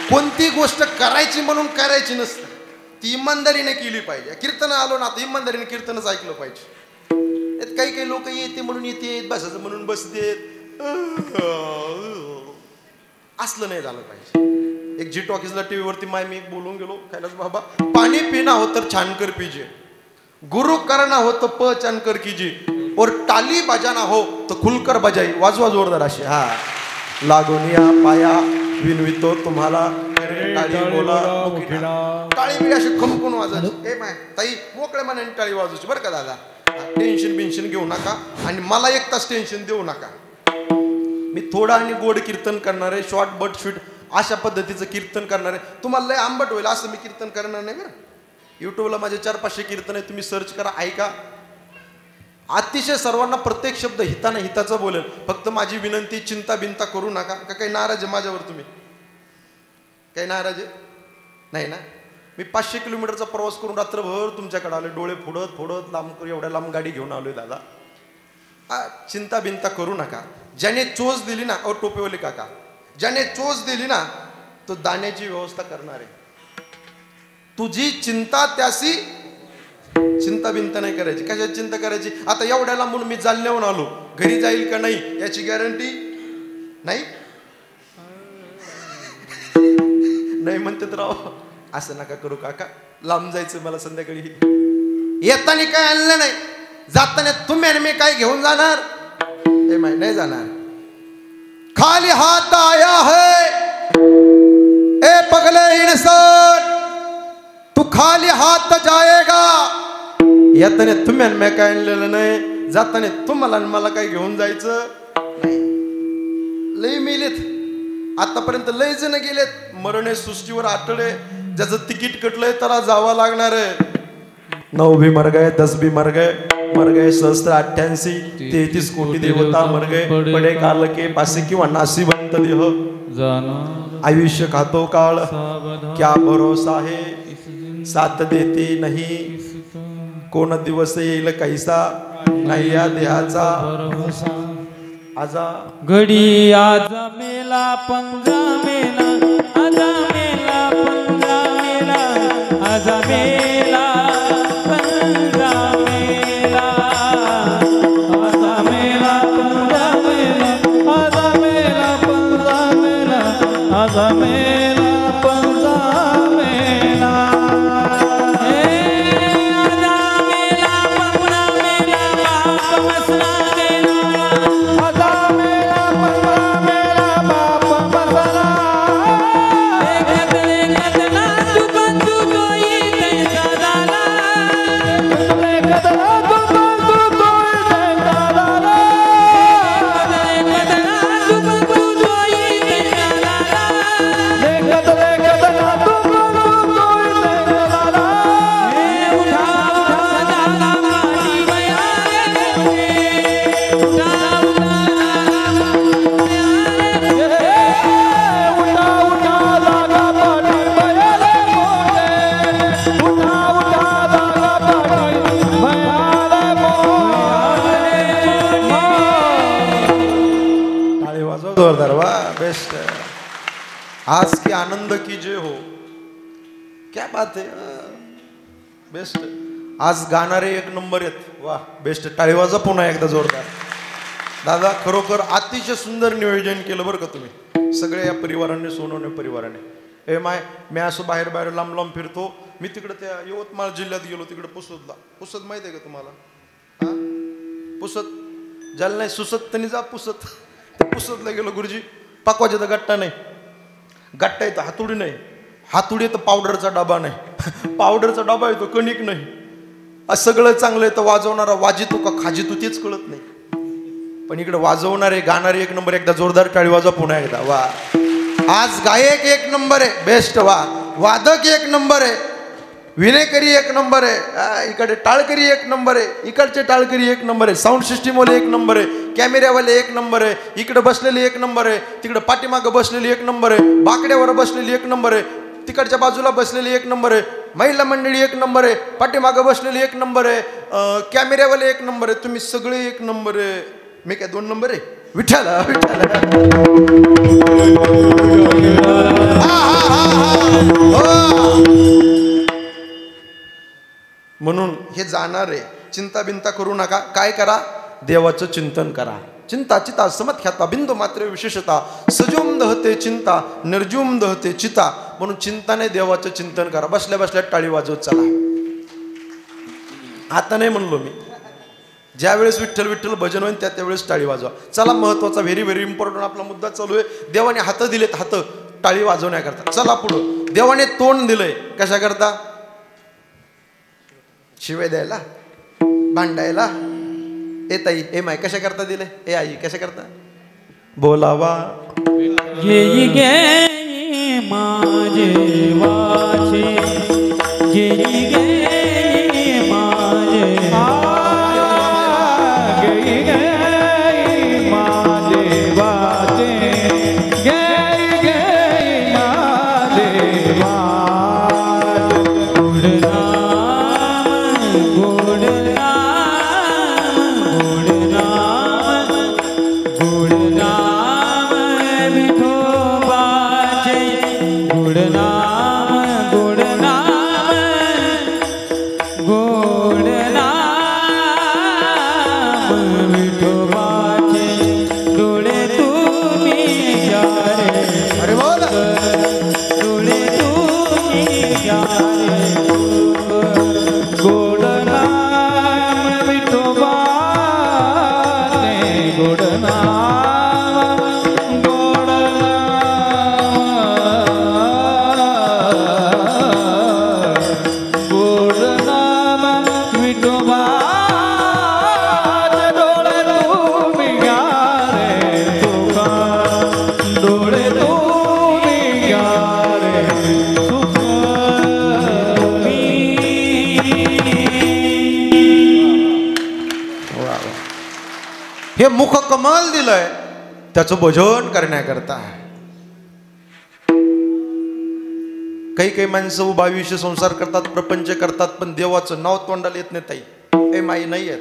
कोणती गोष्ट करायची म्हणून करायची नसते. ती इमानदारीने केली पाहिजे. कीर्तन आलो ना आता इमानदारीने कीर्तनच ऐकलं पाहिजे. काही काही लोक येते म्हणून येते बसायचं म्हणून बसतेत. असलं नाही झालं पाहिजे. एक जी टॉकीजला टीव्ही वरती मी बोलून गेलो. कैलास बाबा पाणी पिना हो तर छान कर पीजिए. गुरु करना हो तो पहचान कर कीजिए और टाली बजाना हो तो खुलकर बजाई. वाजवा जोरदार अशी. हा लागून या पाया विनवितो तुम्हाला. टाळी बोला मुखिडा. टाळी बी अशी खमकून वाजायची. ए माय ताई मोकळे मनाने टाळी वाजवायची बरं का दादा. टेन्शन बिन्शन घेऊ नका आणि मला 1 तास टेन्शन देऊ नका. मी थोडं आणि गोड कीर्तन करणार आहे. शॉर्ट बट स्वीट अशा पद्धतीचं कीर्तन करणार आहे. तुम्हाला लय आंबट होईल असं मी कीर्तन करणार नाही बरं. यूट्यूबला माझे 400-500 कीर्तन आहे. तुम्ही सर्च करा, ऐका. अतिशय सर्वांना प्रत्येक शब्द हिताने हिताचा बोलेल. फक्त माझी विनंती, चिंता बिंता करू नका. का काही नाराज आहे माझ्यावर? तुम्ही काही नाराज आहे नाही ना? मी 500 किलोमीटरचा प्रवास करून रात्रभर तुमच्याकडे आलोय. डोळे फोडत फोडत लांब, एवढ्या लांब गाडी घेऊन आलोय दादा. चिंता बिंता करू नका. ज्याने चोच दिली ना, और टोपेवाले काका, ज्याने चोच दिली ना तो दाण्याची व्यवस्था करणार आहे. तुझी चिंता त्याशी. चिंता बिंता नाही करायची. कशाची चिंता करायची? आता एवढ्या लांबून मी जालन्याहून आलो, घरी जाईल का नाही याची गॅरंटी नाही. नाही म्हणते तर राव. असं नका करू काका. लांब जायचं मला संध्याकाळी. येताना काय आणलं नाही, जाताना तुम्ही आणि मी काय घेऊन जाणार? हे माहिती नाही जाणार. खाली हात आया है ए पगले इंसान, तू खाली हात जाएगा. येताना तुम्ही आणि मी काय आणलेलं नाही, जाताना तुम्हाला आणि मला काय घेऊन जायचं नाही. लय मेलेत आतापर्यंत, लय जण गेलेत. मरणे सृष्टीवर आठवडे. ज्याचं तिकीट कटलंय त्याला जावं लागणार आहे. 9 भी मर गए, 10 भी मर गए सहस्त्र 33 कोटी देवता मर गए. पडे काल के पासे किंवा नासिबंत देह. आयुष्य खातो काळ, क्या भरोसा है, साथ देते नाही. कोण दिवस येईल कैसा नाही या देहाचा. आजा घडी आजा मेला पंजा मेला, आजा मेला पंजा मेला, आजा मेला पंजा मेला, आजा मेला पंजा मेला, आजा मेला पंजा मेला, आजा मेला पंजा मेला. आजा मेला पंजा मेला, बाप मसला गेला. जोरदार. वाह बेस्ट. आज की आनंद की जय हो. क्या बात है. बेस्ट. आज गाणारे 1 नंबर आहेत. वाह बेस्ट. टाळी वाजवा पुन्हा एकदा जोरदार. दादा खरोखर अतिशय सुंदर नियोजन केलं बरं का तुम्ही सगळे या परिवाराने, सोनवणे परिवाराने. ए माय मी असं बाहेर बाहेर लांब लांब फिरतो. मी तिकडे त्या यवतमाळ जिल्ह्यात गेलो, तिकडे पुसदला. पुसद माहिती आहे का तुम्हाला? हा पुसद ज्याला नाही सुसत त्यांनी जा पुसत. पुसतला गेलो गुरुजी. पाकवाच्या तर गट्टा नाही, गट्टा येतो हातुडी नाही, हातुडी येतं पावडरचा डबा नाही, पावडरचा डबा येतो कणिक नाही. सगळं चांगलं येतं, वाजवणारा वाजितो का खाजितो तेच कळत नाही. पण इकडे वाजवणारे गाणारे 1 नंबर. एकदा जोरदार टाळी वाजवा पुन्हा एकदा. वा आज गायक 1 नंबर आहे. बेस्ट. वा वादक 1 नंबर आहे, विनेकरी 1 नंबर आहे, इकडे टाळकरी 1 नंबर आहे, इकडचे टाळकरी 1 नंबर आहे, साऊंड सिस्टीमवाले 1 नंबर आहे, कॅमेऱ्यावाले 1 नंबर आहे, इकडे बसलेले 1 नंबर आहे, तिकडे पाठीमागं बसलेली 1 नंबर आहे, बाकड्यावर बसलेली 1 नंबर आहे, तिकडच्या बाजूला बसलेली 1 नंबर आहे, महिला मंडळी 1 नंबर आहे, पाठीमागं बसलेली 1 नंबर आहे, कॅमेऱ्यावाले 1 नंबर आहे. तुम्ही सगळे 1 नंबर आहे. मी काय 2 नंबर आहे? विठ्ठला विठ्ठला. म्हणून हे जाणार आहे. चिंता बिंता करू नका. काय करा? देवाचं चिंतन करा. चिंता चिता समत ख्याता बिंदू मात्र विशेषता सजूम दहते चिंता निर्जूम दहते चिता. म्हणून चिंताने देवाचं चिंतन करा. बसल्या बसल्या टाळी वाजवत चला. आता नाही म्हणलो मी, ज्या वेळेस विठ्ठल विठ्ठल भजन होईल त्यावेळेस टाळी वाजवा. चला, महत्वाचा व्हेरी व्हेरी इम्पॉर्टंट आपला मुद्दा चालू आहे. देवाने हात दिलेत, हात टाळी वाजवण्याकरता. चला पुढं. देवाने तोंड दिलंय कशा करता? शिवाय द्यायला, भांडायला. ए ताई, ए माय कशा करता दिले? ए आई कशा करता? बोलावा. घेई गे माझे वाचे, घेई गे माझे घेई गे माझे वाचे, घेई गे माझे वाचे. गोड नाम, गोड नाम, गोड नाम, गोड नाम विठोबाचे. गोड नाम, गोड नाम, गोड नाम विठोबाचे. डोळे तुम्ही यारे, अरे बोल. डोळे तुम्ही यारे. गोड नाम विठोबाचे, गोड नाम, गोड नाम, गोड नाम विठोबाचे. डोळे तुम्ही घ्या रे तुका, डोळे तुम्ही घ्या रे सुख. हे मुख कमल दिलंय त्याचं भजन करण्याकरता. काही काही माणसं उभा आयुष्य संसार करतात, प्रपंच करतात, पण देवाचं नाव तोंडाला येत नाही. ताई, ए माई नाही येत.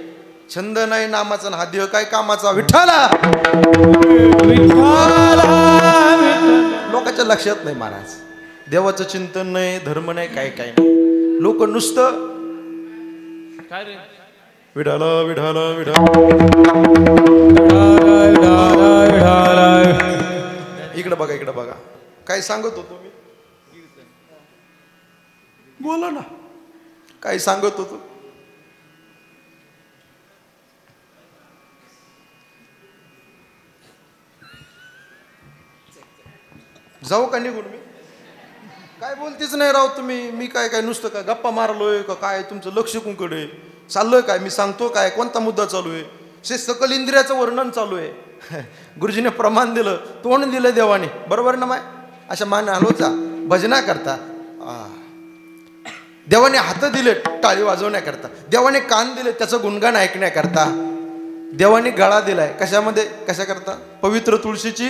छंद नाही नामाचा, हा देव काय कामाचा? विठ्ठला. लोकांच्या लक्षात नाही महाराज. देवाचं चिंतन नाही, धर्म नाही, काय काय नाही. लोक नुसतं विठाला विठाला विठाला. इकडे बघा, इकडे बघा. काय सांगत होतो मी? बोला ना, काय सांगत होतो? जाऊ का निघून मी? काय बोलतेच नाही राव तुम्ही. मी काय काय नुसतं काय गप्पा मारलोय का काय? तुमचं लक्ष कुंकडे चाललोय काय? मी सांगतो काय? कोणता मुद्दा चालू आहे? सकल इंद्रियाचं वर्णन चालू आहे. गुरुजीने प्रमाण दिलं, तोंड दिलं देवाने, बरोबर ना माय? अशा मान हलवचा भजना करता. देवाने हात दिले टाळी वाजवण्याकरता. देवाने कान दिले त्याचं गुणगान ऐकण्याकरता. देवाने गळा दिलाय कशामध्ये? कशा करता? पवित्र तुळशीची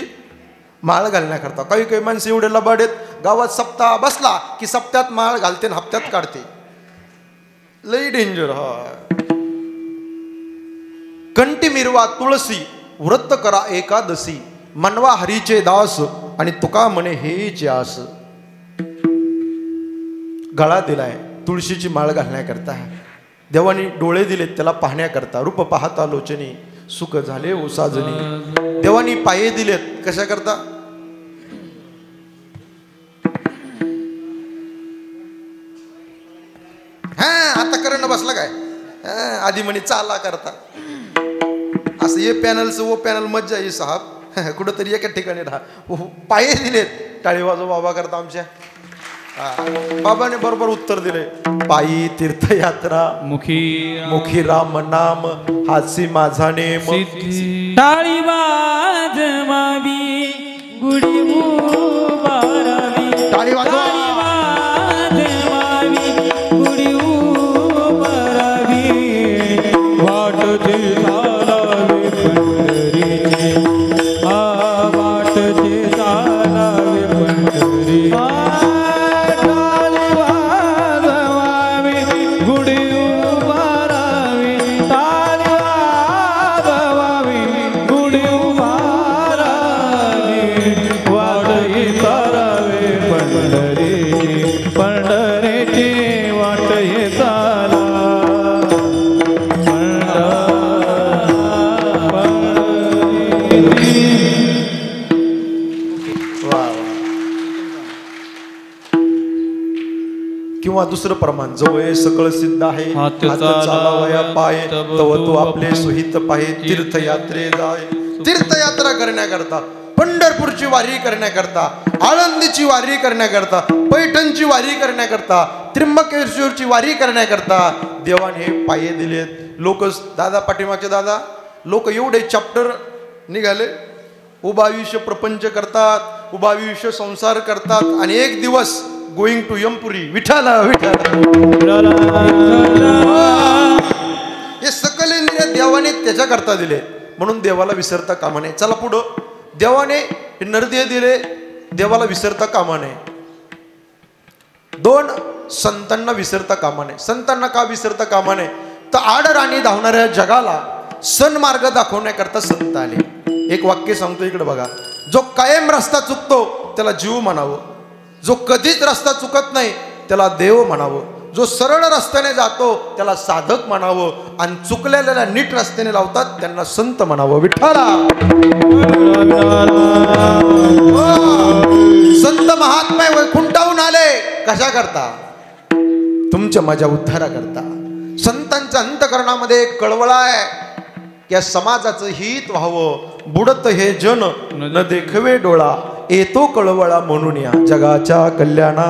माळ घालण्याकरता. काही काही माणसं एवढे लबाड आहेत, गावात सप्ताह बसला की सप्त्यात माळ घालते आणि हप्त्यात काढते. लई डेंजर. हा, कंठी मिरवा तुळसी, व्रत करा एकादशी, मनवा हरीचे दास आणि तुका म्हणे हेच आस. गळा दिलाय तुळशीची माळ घालण्याकरता. देवानी डोळे दिलेत त्याला पाहण्याकरता. रूप पाहता लोचनी सुख झाले ओ साजनी. देवानी पाये दिलेत कशा करता? हा, आता करणं बसला काय? आधी म्हणे चाला करता. असं ये पॅनलचं वो पॅनल मज्जा आहे साहेब. कुठंतरी एका ठिकाणी राहा. पाये दिलेत टाळी वाजव बाबा करता आमच्या. बाबाने बरोबर उत्तर दिले. पायी तीर्थयात्रा, मुखी राम नाम, हासी माझा नेम. टाळी वाजवावी, गुढी उभारावी. टाळी वाजवा. वाजवावी, गुढी उभारावी. वाटते चालावे पंढरीची, वाटते चालावे पंढरी. पंढरी दुसरं प्रमाण जवळ सकळ सिद्ध आहे हात हात चालावया पाय तव तव तू तू आपले सुहित पाहे तीर्थयात्रे जाय. तीर्थयात्रा करण्याकरता, पंढरपूरची वारी करण्याकरता, आळंदीची वारी करण्याकरता, पैठणची वारी करण्याकरता, त्र्यंबकेश्वरची वारी करण्याकरता देवाने हे पाये दिलेत. लोक दादा पाठीमागचे दादा लोक एवढे चॅप्टर निघाले, उभा आयुष्य प्रपंच करतात, उभा आयुष्य संसार करतात आणि एक दिवस गोइंग टू यमपुरी विठाला विठाला. हे सकल इंद्रिय देवाने त्याच्याकरता दिले म्हणून देवाला विसरता कामा नये. चला पुढं. देवाने हे नरदेह दिले, देवाला विसरता कामा नये. दोन, संतांना विसरता कामा नये. संतांना का विसरता कामा नये तर आडराणी धावणाऱ्या जगाला सन्मार्ग दाखवण्याकरता संत आले. एक वाक्य सांगतो इकडे बघा. जो कायम रस्ता चुकतो त्याला जीव म्हणावं, जो कधीच रस्ता चुकत नाही त्याला देव म्हणावं, जो सरळ रस्त्याने जातो त्याला साधक म्हणावं आणि चुकलेल्या नीट रस्त्याने लावतात त्यांना संत म्हणावं. विठ्ठला. संत महात्मा वैकुंठाहून आले कशा करता? तुमच्या माझ्या उद्धारा करता. संतांच्या अंतकरणामध्ये कळवळा आहे या समाजाचं हित व्हावं. बुडत हे जन न देखवे डोळा, येतो कळवळा म्हणून या जगाच्या कल्याणा.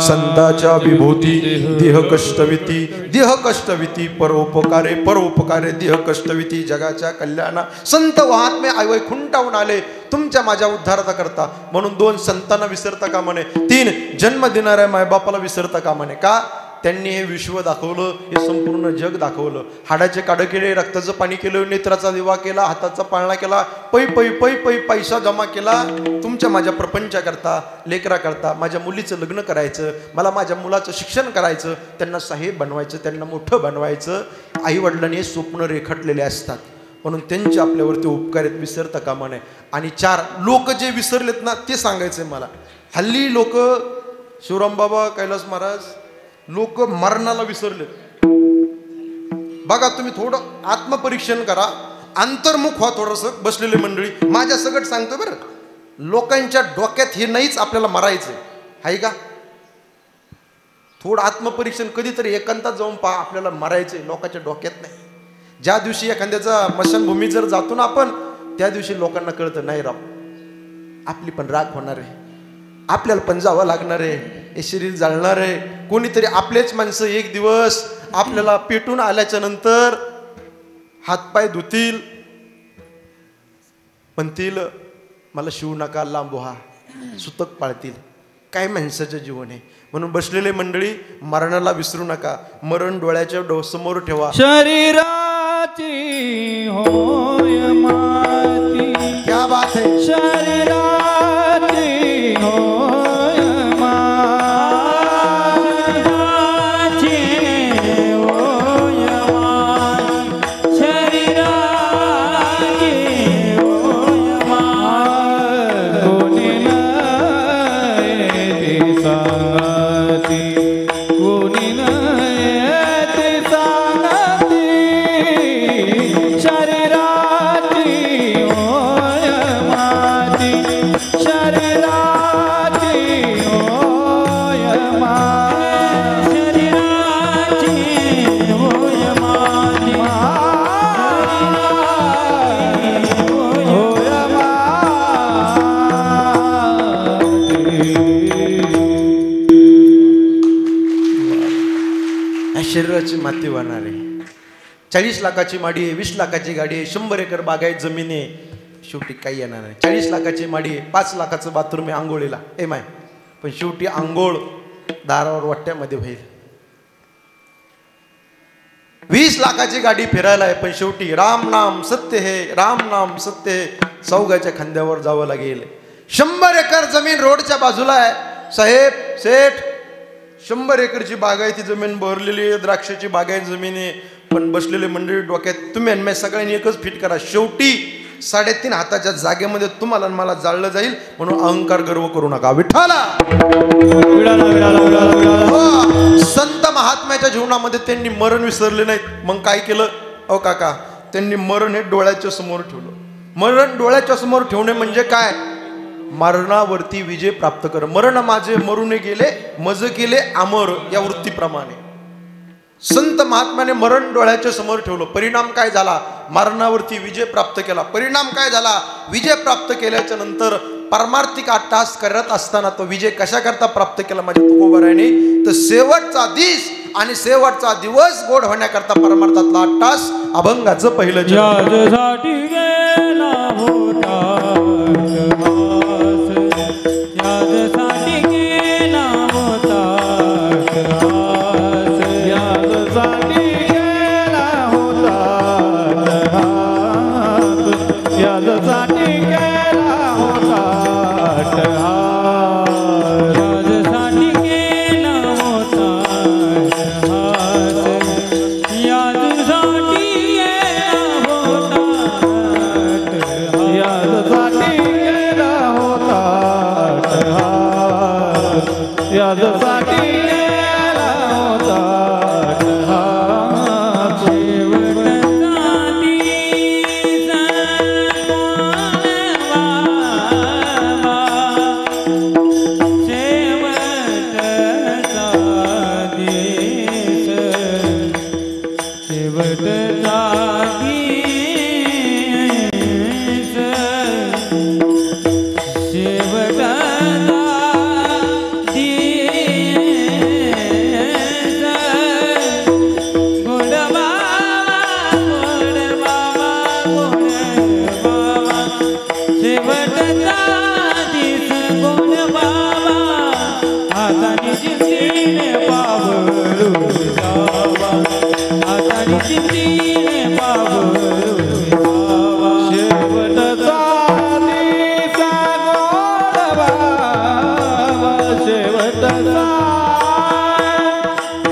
संताच्या विभूती देह कष्टविती, देह कष्टविती परोपकारे, परोपकारे देह कष्टविती जगाच्या कल्याणा. संत महात्मे वैकुंठाहून आले तुमच्या माझ्या उद्धाराचा करता म्हणून. दोन, संतांना विसरता कामा नये. तीन, जन्म देणाऱ्या मायबापाला विसरता कामा नये. का? त्यांनी हे विश्व दाखवलं, हे संपूर्ण जग दाखवलं. हाडाचे काढ केले, रक्ताचं पाणी केलं, नेत्राचा दिवा केला, हाताचा पाळणा केला, पै पै पै पै पैसा जमा केला तुमच्या माझ्या प्रपंचाकरता, लेकराकरता. माझ्या मुलीचं लग्न करायचं, मला माझ्या मुलाचं शिक्षण करायचं, त्यांना साहेब बनवायचं, त्यांना मोठं बनवायचं. आईवडिलांनी हे स्वप्न रेखाटलेले असतात म्हणून त्यांचे आपल्यावरती उपकार आहेत, विसरता कामा नये. आणि चार, लोक जे विसरलेत ना ते सांगायचंय मला. हल्ली लोक, शिवराम बाबा, कैलास महाराज, लोक मरणाला विसरलेत. बघा तुम्ही थोडं आत्मपरीक्षण करा, अंतर्मुख व्हा थोडंसं. बसलेले मंडळी माझ्या सगळं सांगतो बरं, लोकांच्या डोक्यात हे नाहीच आपल्याला मरायचं आहे का? थोडं आत्मपरीक्षण कधीतरी एकांतात जाऊन पहा, आपल्याला मरायचंय लोकांच्या डोक्यात नाही. ज्या दिवशी एखाद्याचा मशानभूमी जर जातो ना आपण, त्या दिवशी लोकांना कळतं नाही राव आपली पण राख होणार आहे, आपल्याला पण जावं लागणार आहे, हे शरीर जाळणार आहे. कोणीतरी आपलेच माणसं एक दिवस आपल्याला पेटून आल्याच्या नंतर हातपाय धुतील, म्हणतील मला शिवू नका, लांब व्हा, सुतक पाळतील. काय माणसाचं जीवन आहे. म्हणून बसलेले मंडळी मरणाला विसरू नका. मरण डोळ्याच्या समोर ठेवा. शरीराची होय माती, क्या बात है. शरीराची होय माती, होय माती, शरीराची होय माती. कोणी नाही सांगती, कोणी नाही सांगती, शरीराची होय माती, शरीराची होय माती, शरीराची होय माती, होय या शरीराची माती वाहणार आहे. 40 लाखाची माडी आहे, 20 लाखाची गाडी आहे, 100 एकर बागायत जमीन आहे, शेवटी काही येणार नाही. 40 लाखाची माडी आहे, 5 लाखाचं बाथरूम आहे आंघोळीला, ए माय, पण शेवटी आंघोळ दारावर वाट्यामध्ये होईल. 20 लाखाची गाडी फिरायला आहे, पण शेवटी राम नाम सत्य है, राम नाम सत्य है, चौघाच्या खांद्यावर जावं लागेल. 100 एकर जमीन रोडच्या बाजूला आहे, साहेब सेठ 100 एकरची बागायती जमीन भरलेली आहे, द्राक्षाची बागायत जमीन आहे. पण बसलेले मंडळी डोक्यात तुम्ही आणि मी सगळ्यांनी एकच फिट करा, शेवटी 3.5 हाताच्या जागेमध्ये तुम्हाला आणि मला जाळलं जाईल. म्हणून अहंकार गर्व करू नका. विठ्ठला. संत महात्म्याच्या जीवनामध्ये त्यांनी मरण विसरले नाहीत. मग काय केलं? अहो काका, त्यांनी मरण हे डोळ्याच्या समोर ठेवलं. मरण डोळ्याच्या समोर ठेवणे म्हणजे काय? मरणावरती विजय प्राप्त कर. मरण माझे मरूने गेले, मज केले अमर, या वृत्तीप्रमाणे संत महात्म्याने मरण डोळ्याच्या समोर ठेवलं. परिणाम काय झाला? मरणावरती विजय प्राप्त केला. परिणाम काय झाला? विजय प्राप्त केल्याच्या नंतर परमार्थिक अट्टहास करत असताना तो विजय कशा करता प्राप्त केला माझ्या तुकोबरायाने? तर शेवटचा दिस आणि शेवटचा दिवस गोड होण्याकरता परमार्थातला अट्टहास अभंगाचं पहिलं याजसाठी गेला होता अट्टहास, याजसाठी गेला होता अट्टहास, याजसाठी गेला होता अट्टहास, याजसाठी गेला होता अट्टहास, याजसाठी गेला होता अट्टहास, याजसाठी याजसाठी गेला होता अट्टहास, शेवटचा दिस शेवटचा दिस, शेवटचा दिस,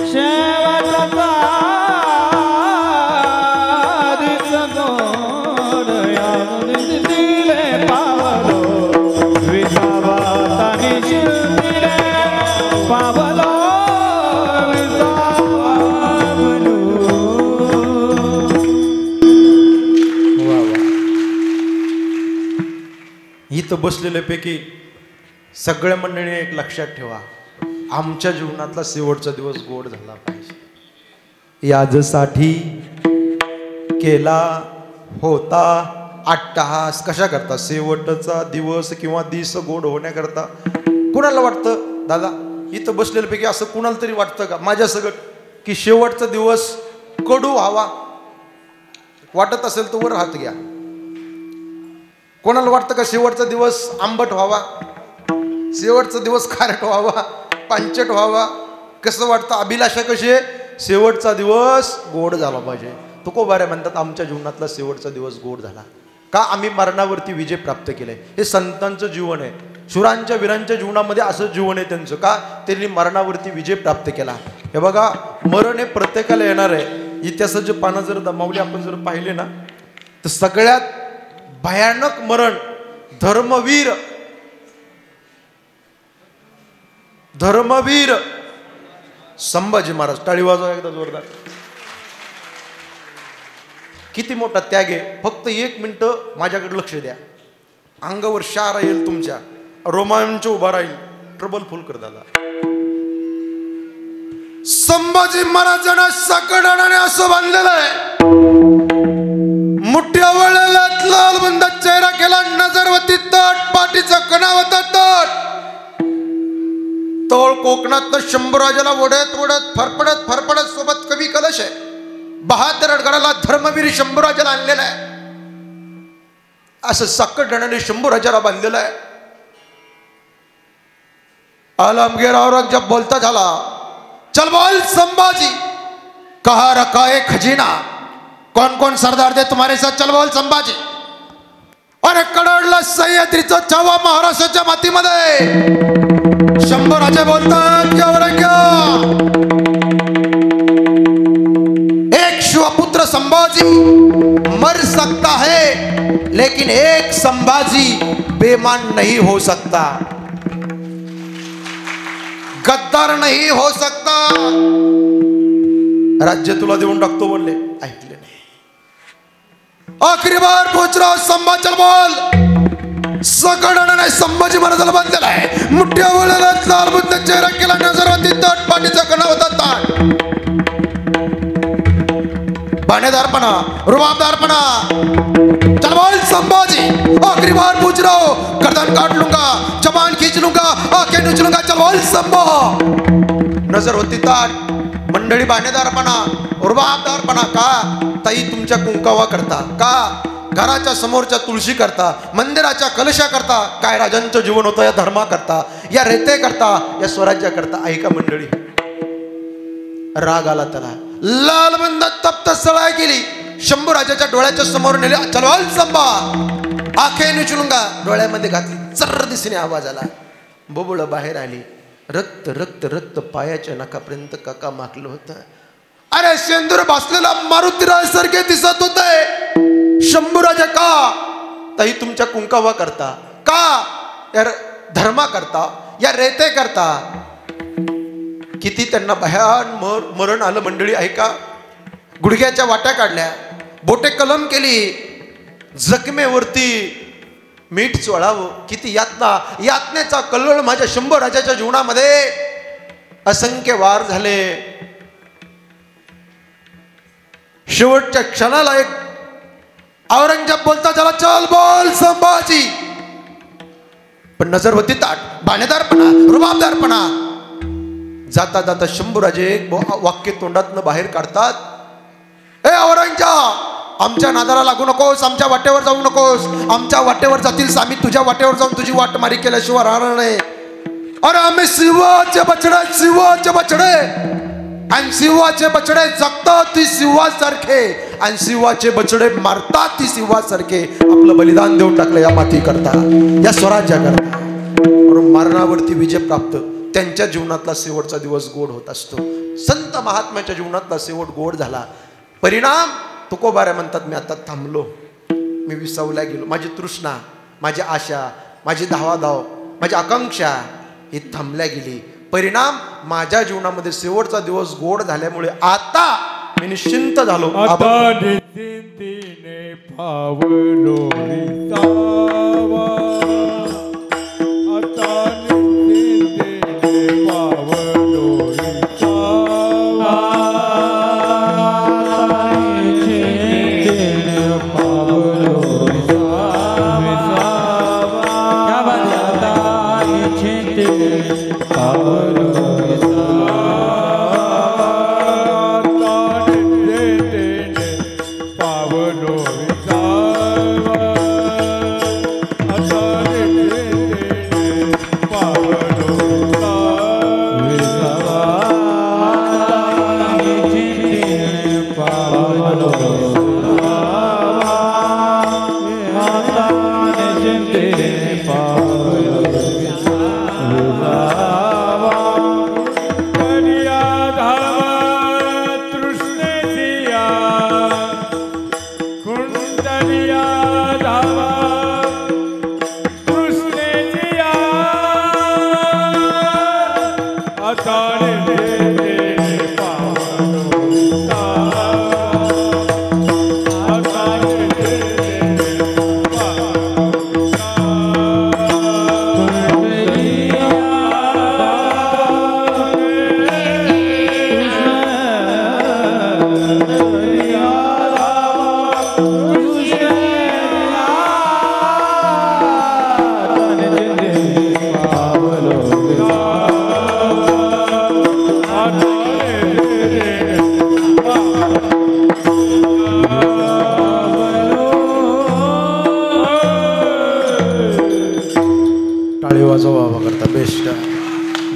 शेवटचा इथं बसलेल्यापैकी सगळ्या मंडळीने एक लक्षात ठेवा, आमच्या जीवनातला शेवटचा दिवस गोड झाला पाहिजे. याजसाठी केला होता अट्टहास, कशा करता? शेवटचा दिवस किंवा दिस गोड होण्याकरता. कुणाला वाटतं दादा, इथं बसलेल्यापैकी असं कुणाला तरी वाटतं का माझ्या सगळं की शेवटचा दिवस कडू व्हावा? वाटत असेल तर वर हात घ्या. कोणाला वाटतं का शेवटचा दिवस आंबट व्हावा, शेवटचा दिवस खारट व्हावा, पांचट व्हावा? कसं वाटतं? अभिलाषा कशी आहे? शेवटचा दिवस गोड झाला पाहिजे. तुकोबारे म्हणतात आमच्या जीवनातला शेवटचा दिवस गोड झाला का? आम्ही मरणावरती विजय प्राप्त केलाय. हे संतांचं जीवन आहे. शुरांच्या वीरांच्या जीवनामध्ये असं जीवन आहे त्यांचं. का? त्यांनी मरणावरती विजय प्राप्त केला. हे बघा, मरण हे प्रत्येकाला येणार आहे. इतिहासाचे पानं जर दमावली आपण जर पाहिले ना, तर सगळ्यात भयानक मरण धर्मवीर संभाजी महाराज. टाळी वाजवा एकदा जोरदार. किती मोठा त्याग आहे. फक्त 1 मिनिट माझ्याकडे लक्ष द्या. अंगावर शार येईल तुमच्या, रोमांच उभा राहील. ट्रबल फुल कर दादा. संभाजी महाराजांना सकडाने असं बांधलेलं आहे, मुठ्या वळल्यात लाल बंदा चेहरा केला, नजरवती तट, पाठीचा कणावता तट. तोळ कोकणात शंभूराजाला ओढत ओढत फरफडत फरफडत सोबत कवी कलश आहे. बहादरगडाला धर्मवीर शंभूराजाला आणलेला आहे. असं सकडाने शंभूराजाला बांधलेलं आहे. आलमगीर औरंगजेब बोलता झाला, चल बोल संभाजी, कहा रखा है खजीना, कौन कौन सरदार थे तुम्हारे साथ, चल बोल संभाजी. अरे कडडला सह्याद्रीचा छावा महाराष्ट्राच्या मातीमध्ये. शंभूराजे बोलतात की औरंगजेब, एक शिवपुत्र संभाजी मर सकता है, लेकिन एक संभाजी बेमान नहीं हो सकता, गद्दार नहीं हो सकता. राज्य तुला देऊन टाकतो बोलले, ऐकले नाही. आखिरी बार पूछ रहा हूं संभा, चल बोल. सकडाने संभाजी महाराजाला बांधलेला आहे. मुठ्या बोलायला लाल बुद्ध चेहरा केला, नजरवरती तट, पाठीचा कणा होता ताट. बाणेदारपणा, रुबाबदारपणा. चल बोल संभाजी, आखिरी बार पूछ रहा हूं, गर्दन काट लूंगा, जबान खींच लूंगा, आंखें नोच लूंगा. चल बोल संभा. नजर होती ताट. मंडळी बाणेदारपणा, रुबाबदारपणा. का ताई तुमच्या कुंकावा करता, का घराच्या समोरच्या तुळशी करता, मंदिराच्या कलशा करता, काय राजांचं जीवन होतं या धर्मा करता, या रेते करता, या स्वराज्या करता. ऐका मंडळी, राग आला त्याला. लालबंद तप्त सळाय केली, शंभू राजाच्या डोळ्याच्या समोर नेले. चलवाल संभा, आखे निचलूंगा डोळ्यामध्ये घातली. चर्र दिसणे आवाज आला. बोबळ बाहेर आली. रक्त रक्त रक्त पायाच्या नखापर्यंत काका माखलं होतं. अरे शेंदूर भासलेला मारुतीराजासारखे दिसत होते. शंभू राजा का ताई तुमच्या कुंकावा करता, का या धर्मा करता, या रेते करता. किती त्यांना भयान मरण आलं मंडळी. ऐका, गुडघ्याच्या वाट्या काढल्या, बोटे कलम केली, जखमेवरती मीठ चोळावं. किती यातना, यातनेचा कल्लोळ माझ्या शंभू राजाच्या जीवनामध्ये. असंख्य वार झाले. शेवटच्या क्षणाला एक औरंगजेब बोलता झाला, चल बोल संभाजी. पण नजर होती ताट. बाणेदारपणा, रुबाबदारपणा. जाता जाता शंभूराजे एक वाक्य तोंडातनं बाहेर काढतात. ए औरंगजेब, आमच्या नादाला लागू नकोस, आमच्या वाटेवर जाऊ नकोस. आमच्या वाटेवर जातील आम्ही तुझ्या वाटेवर जाऊन तुझी वाट मारी केल्याशिवाय राहणार नाही. अरे आम्ही शिवाचे बछडे, शिवाचे बछडे. आणि शिवाचे बछडे जगतात ती शिवासारखे, आणि शिवाचे बछडे मारतात ती शिवासारखे. आपलं बलिदान देऊन टाकलं या माती करता, या स्वराज्या करता. मरणावरती विजय प्राप्त. त्यांच्या जीवनातला शेवटचा दिवस गोड होत असतो. संत महात्म्याच्या जीवनातला शेवट गोड झाला. परिणाम तुकोबाऱ्या म्हणतात, मी आता थांबलो, मी विसावला गेलो. माझी तृष्णा, माझी आशा, माझी धावाधाव, माझी आकांक्षा ही थांबल्या गेली. परिणाम माझ्या जीवनामध्ये शेवटचा दिवस गोड झाल्यामुळे आता मी निश्चिंत झालो. आता निश्चिंतीने पावलो विसावा. आता निश्चिंतीने पावलो विसावा. निश्चिंतीने पावलो विसावा. क्या बात है. आता निश्चिंतीने पावलो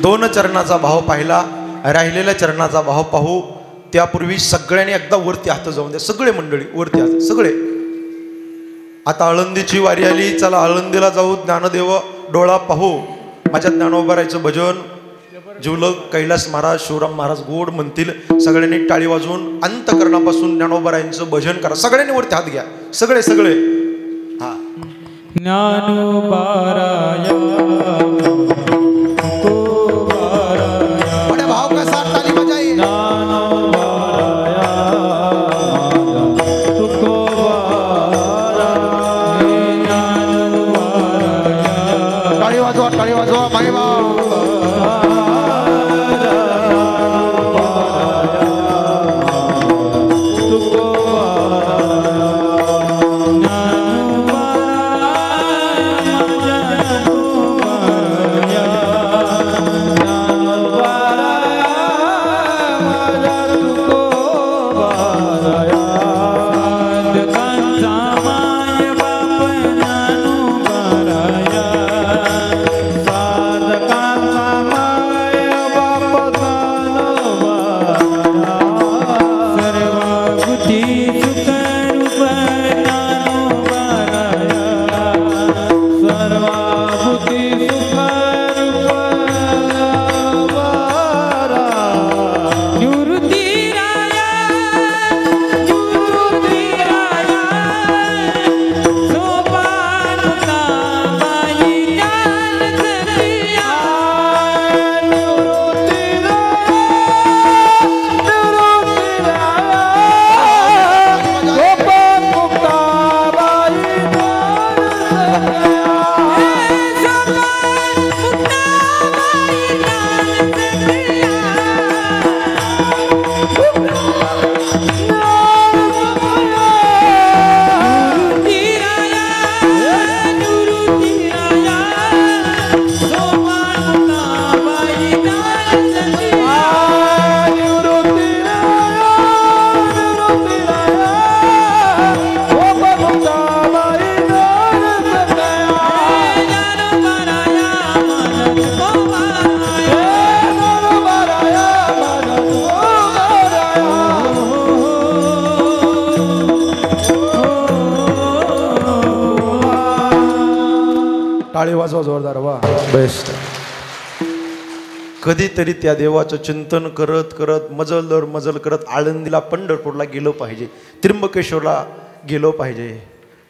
दोन चरणाचा भाव पाहिला. राहिलेल्या चरणाचा भाव पाहू त्यापूर्वी सगळ्यांनी एकदा वरती हात जाऊन द्या. सगळे मंडळी वरती हात, सगळे. आता आळंदीची वारी आली, चला आळंदीला जाऊ. ज्ञानदेव डोळा पाहू. माझ्या ज्ञानोबारायचं भजन जीवलग कैलास महाराज, शिवराम महाराज गोड म्हणतील. सगळ्यांनी टाळी वाजवून अंतकरणापासून ज्ञानोबारायांचं भजन करा. सगळ्यांनी वरती हात घ्या, सगळे सगळे. हा ज्ञानोबाराया बड़े भाव के साथ ताली बजाइए. तुको बारा सुखरूप ज्ञानोबराया सर्वाभूती सुखरूप निवृत्तीराया निवृत्तीराया सोपानकामाई ज्ञान सत्या टाळी वाजवा जोरदार वा बेस्ट. कधीतरी त्या देवाचं चिंतन करत करत मजल दर मजल करत आळंदीला पंढरपूरला गेलो पाहिजे, त्र्यंबकेश्वरला गेलो पाहिजे,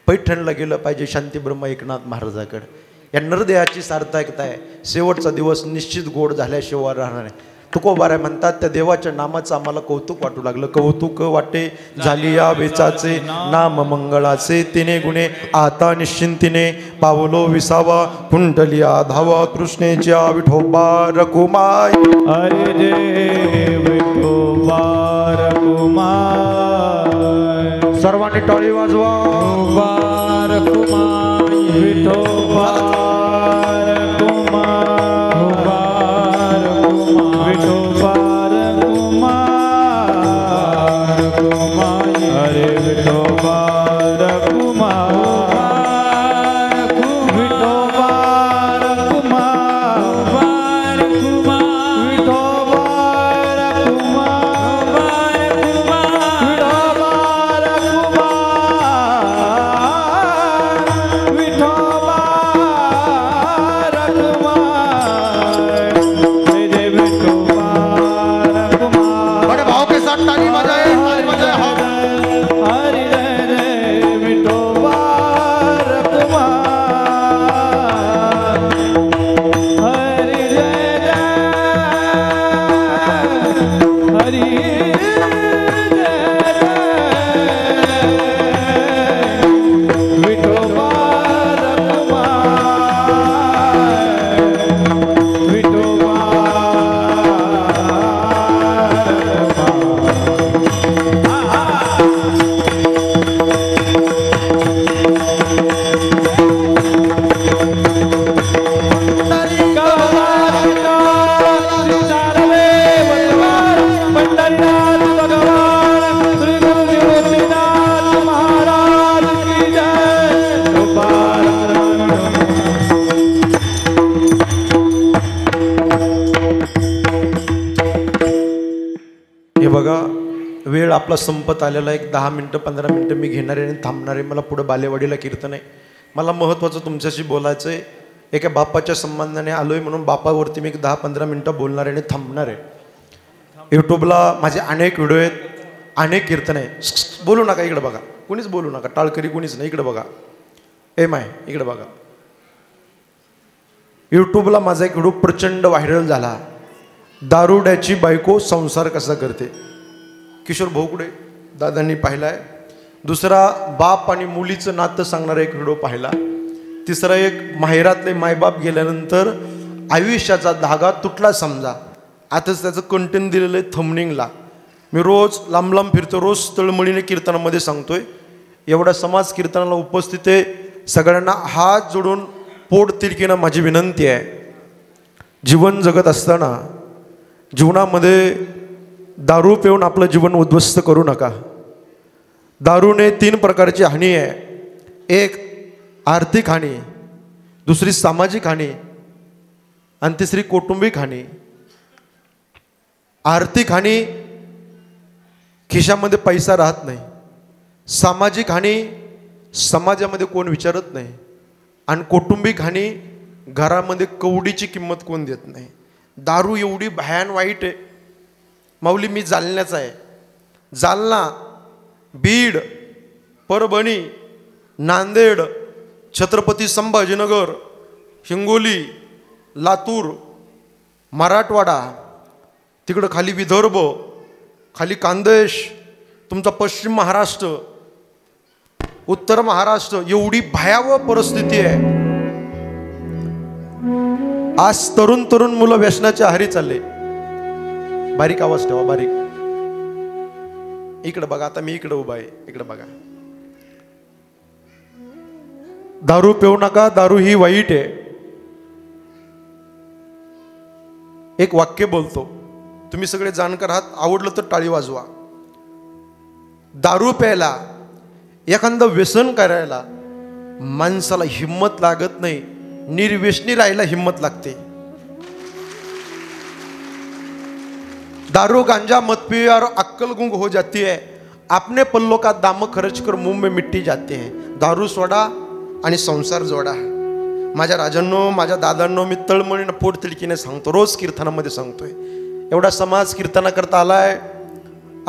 पैठणला गेलं पाहिजे शांतीब्रह्म एकनाथ महाराजाकडे. या नरदेहाची सार्थकता आहे. शेवटचा दिवस निश्चित गोड झाल्याशिवाय राहणार आहे. तुकोबाराय म्हणतात त्या देवाच्या नामाचं आम्हाला कौतुक वाटू लागलं. कौतुक वाटे झाली या वेचाचे नाम मंगळाचे तिने गुणे आता निश्चिंतीने पावलो विसावा कुंडलिया धावा कृष्णेच्या विठोबा रकुमाय. हरे जय विठोबा रकुमाय. सर्वांनी टाळी वाजवा. रकुमाय विठोबा वेळ आपला संपत आलेला. एक 10 मिनटं 15 मिनटं मी घेणार आहे आणि थांबणार आहे. मला पुढं बालेवाडीला कीर्तन आहे. मला महत्त्वाचं तुमच्याशी बोलायचं आहे. एका बापाच्या संबंधाने आलोय म्हणून बापावरती मी एक 10-15 मिनटं बोलणार आहे आणि थांबणार आहे. यूट्यूबला माझे अनेक व्हिडिओ आहेत, अनेक कीर्तन आहे. बोलू नका, इकडे बघा. कुणीच बोलू नका, टाळकरी कुणीच नाही. इकडे बघा. माय इकडे बघा. यूट्यूबला माझा एक व्हिडिओ प्रचंड व्हायरल झाला. दारुड्याची बायको संसार कसा करते. किशोर भाऊकुडे दादांनी पाहिलाय. दुसरा बाप आणि मुलीचं नातं सांगणारा एक व्हिडिओ पाहिला. तिसरा एक माहेरातले मायबाप गेल्यानंतर आयुष्याचा धागा तुटला समजा. आताच त्याचं कंटेंट दिलेलं आहे थंबनेलला. मी रोज लांब लांब फिरतो, रोज तळमळीने कीर्तनामध्ये सांगतोय. एवढा समाज कीर्तनाला उपस्थित आहे. सगळ्यांना हात जोडून पोट तिरकीनं माझी विनंती आहे. जीवन जगत असताना जीवनामध्ये दारू पिऊन आपलं जीवन उद्ध्वस्त करू नका. दारूने 3 प्रकारची हानी आहे. एक आर्थिक हानी, दुसरी सामाजिक हानी आणि तिसरी कौटुंबिक हानी. आर्थिक हानी, खिशामध्ये पैसा राहत नाही. सामाजिक हानी समाजामध्ये कोण विचारत नाही, आणि कौटुंबिक हानी घरामध्ये कवडीची किंमत कोण देत नाही. दारू एवढी भयान वाईट आहे. माऊली मी जालन्याचा आहे. जालना, बीड, परभणी, नांदेड, छत्रपती संभाजीनगर, हिंगोली, लातूर, मराठवाडा, तिकडं खाली विदर्भ, खाली खानदेश, तुमचा पश्चिम महाराष्ट्र, उत्तर महाराष्ट्र, एवढी भयावह परिस्थिती आहे. आज तरुण तरुण मुलं व्यसनाच्या आहारी चालले. बारीक आवाज ठेवा, बारीक. इकडे बघा, आता मी इकडे उभा आहे, इकडे बघा. दारू पिऊ नका, दारू ही वाईट आहे. एक वाक्य बोलतो, तुम्ही सगळे जाणकार आहात, आवडलं तर टाळी वाजवा. दारू प्यायला, एखादं व्यसन करायला माणसाला हिम्मत लागत नाही, निर्व्यसनी राहायला हिम्मत लागते. दारू गांजा मत पिए और अक्कल गुंग हो जाती है. अपने पल्लों का दाम खर्च कर मुंह में मिट्टी जाते हैं. दारू सोडा आणि संसार जोडा. माझ्या राजांनो, माझ्या दादांनो, मी तळमळीनं पोटतिडकीने सांगतो, रोज कीर्तनामध्ये सांगतोय. एवढा समाज कीर्तनाकरता आलाय.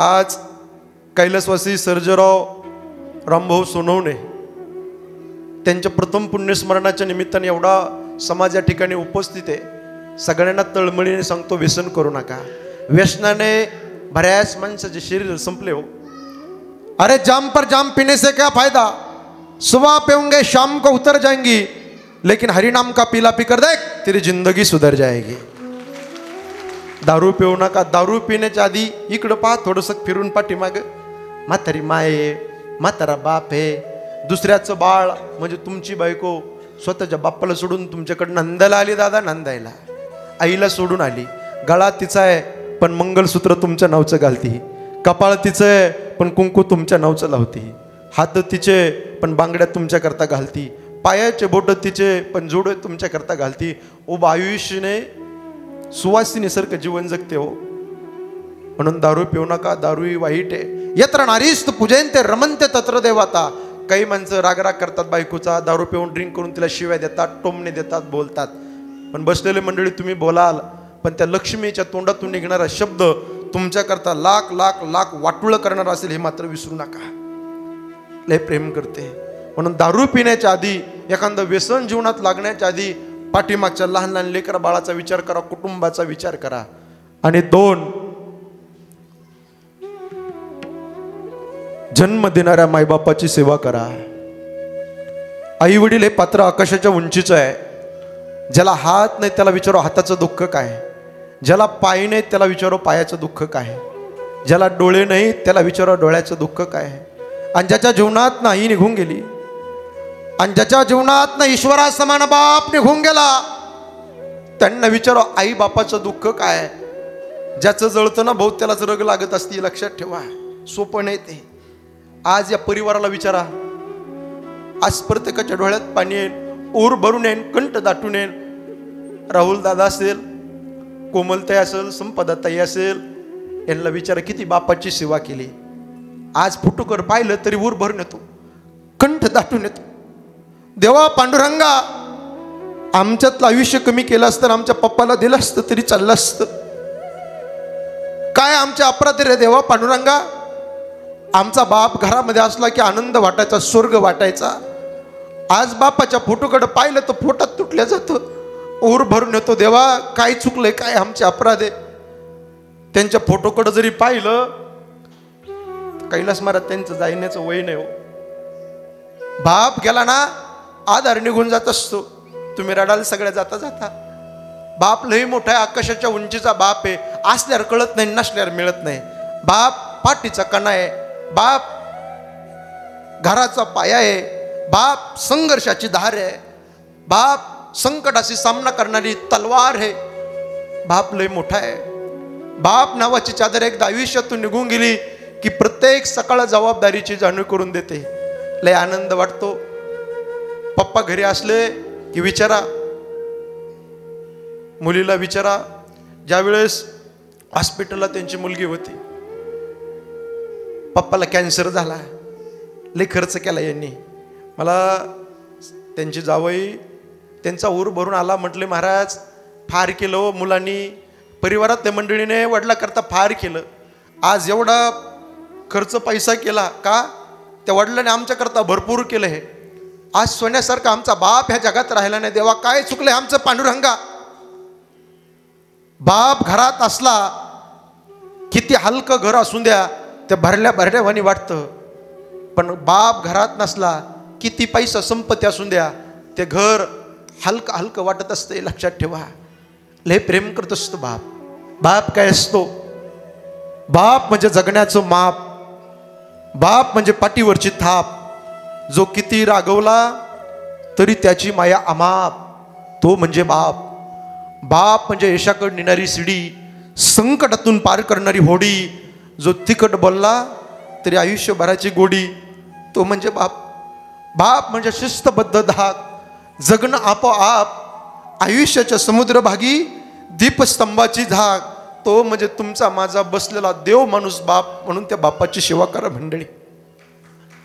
आज कैलासवासी सर्जेराव रामभाऊ सोनवणे त्यांच्या प्रथम पुण्यस्मरणाच्या निमित्ताने एवढा समाज या ठिकाणी उपस्थित आहे. सगळ्यांना तळमळीने सांगतो, व्यसन करू नका. व्यसनाने बऱ्याच माणसाचे शरीर संपले हो. अरे जाम पर जाम पीने से क्या फायदा, सुबह पीऊंगे शाम को उतर जाएंगी, लेकिन हरि नाम का पीला पीकर देख तेरी जिंदगी सुधर जाएगी. दारू पिऊ नका. दारू पिण्याच्या आधी इकडं पहा, थोडंसं फिरून पाठीमाग. म्हातारी माये, म्हातारा बाप आहे, दुसऱ्याचं बाळ म्हणजे तुमची बायको स्वतःच्या बाप्पाला सोडून तुमच्याकडे नंदायला आली. दादा नंदायला आईला सोडून आली. गळा तिचा आहे पण मंगलसूत्र तुमच्या नावचं घालती. कपाळ तिचं आहे पण कुंकू तुमच्या नावचं लावती. हात तिचे पण बांगड्या तुमच्याकरता घालती. पायाचे बोट तिचे पण जोडे तुमच्याकरता घालती. उभं आयुष्याने सुवासिनीसारखं जीवन जगते हो. म्हणून दारू पिऊ नका. दारू ही वाईट आहे. यत्र नारीस्तु पूजयन्ते रमन्ते तत्र देवता. काही माणसं रागराग करतात बायकोचा, दारू पिऊन ड्रिंक करून तिला शिव्या देतात, टोमणे देतात, बोलतात. पण बसलेले मंडळी तुम्ही बोलाल, पण त्या लक्ष्मीच्या तोंडातून निघणारा शब्द तुमच्याकरता लाख लाख लाख वाटुळं करणार असेल हे मात्र विसरू नका. लय प्रेम करते. म्हणून दारू पिण्याच्या आधी, एखादं व्यसन जीवनात लागण्याच्या आधी पाठीमागच्या लहान लहान लेकरा बाळाचा विचार करा, कुटुंबाचा विचार करा. आणि 2, जन्म देणाऱ्या मायबापाची सेवा करा. आई वडील हे पात्र आकाशाच्या उंचीचं आहे. ज्याला हात नाही त्याला विचारो हाताचं दुःख काय. ज्याला पाय नाही त्याला विचारो पायाचं दुःख काय. ज्याला डोळे नाही त्याला विचारो डोळ्याचं दुःख काय. आणि ज्याच्या जीवनात नाही निघून गेली, आणि ज्याच्या जीवनात ना ईश्वरा समान बाप निघून गेला, त्यांना विचारो आई बापाचं दुःख काय. ज्याचं जळतं ना भाऊ त्यालाच रग लागत असती. लक्षात ठेवा, सोपं नाही ते. आज या परिवाराला विचारा. आज प्रत्येकाच्या डोळ्यात पाणी येईल, ऊर भरून येईल, कंठ दाटून येईल. राहुल दादा असेल, कोमलताई असेल, संपदाताई असेल, यांना विचारा किती बापाची सेवा केली. आज फुटुकर पाहिलं तरी ऊर भरून येतो, कंठ दाटून येतो. देवा पांडुरंगा, आमच्यातलं आयुष्य कमी केलं असतं, आमच्या पप्पाला दिलं असतं तरी चाललं असतं. काय आमचे अपराध रे देवा पांडुरंगा. आमचा बाप घरामध्ये असला की आनंद वाटायचा, स्वर्ग वाटायचा. आज बापाच्या फोटोकडे पाहिलं तर फोटात तुटल्या जातं, ऊर भरून येतो. देवा काय चुकलंय, काय आमचे अपराध आहे. त्यांच्या फोटोकडे जरी पाहिलं, कैलास महाराज त्यांचं जाण्याचं वय नाही हो. बाप गेला ना आधार निघून जात असतो. तुम्ही रडाल सगळ्या जाता जाता. बाप लई मोठा आहे, आकाशाच्या उंचीचा बाप आहे. असल्यावर कळत नाही, नसल्यावर मिळत नाही. बाप पाठीचा कणा आहे. बाप घराचा पाया आहे. बाप संघर्षाची धार आहे. बाप संकटाशी सामना करणारी तलवार आहे. बाप लय मोठा आहे. बाप नावाची चादर एकदा आयुष्यातून निघून गेली की प्रत्येक सकाळ जबाबदारीची जाणीव करून देते. लय आनंद वाटतो. पप्पा घरी असले की विचारा, मुलीला विचारा. ज्यावेळेस हॉस्पिटलला त्यांची मुलगी होती, पप्पाला कॅन्सर झाला. लय खर्च केला यांनी. मला त्यांची जावई त्यांचा ऊर भरून आला, म्हटले महाराज फार केलं हो मुलांनी, परिवारातल्या मंडळीने वडिलाकरता फार केलं. आज एवढा खर्च पैसा केला का, त्या वडिलांनी आमच्याकरता भरपूर केलं. हे आज सोन्यासारखा आमचा बाप ह्या जगात राहिला नाही. देवा काय चुकलंय आमचं पांडुरंगा. बाप घरात असला किती हलकं घर असून द्या त्या भरल्या भरल्यावानी वाटतं, पण बाप घरात नसला किती पैसा संपत्ती असून द्या ते घर हलकं हलकं वाटत असते. लक्षात ठेवा, लय प्रेम करत असतो बाप. बाप काय असतो? बाप म्हणजे जगण्याचं माप, बाप म्हणजे पाठीवरची थाप. जो किती रागवला तरी त्याची माया अमाप, तो म्हणजे बाप. बाप म्हणजे यशाकडे नेणारी शिडी, संकटातून पार करणारी होडी. जो तिखट बोलला तरी आयुष्यभराची गोडी, तो म्हणजे बाप. बाप म्हणजे शिस्तबद्ध धाक, जगणं आपोआप आयुष्याच्या समुद्रभागी दीपस्तंभाची झाक. तो म्हणजे तुमचा माझा बसलेला देव माणूस बाप. म्हणून त्या बापाची सेवा करा मंडळी.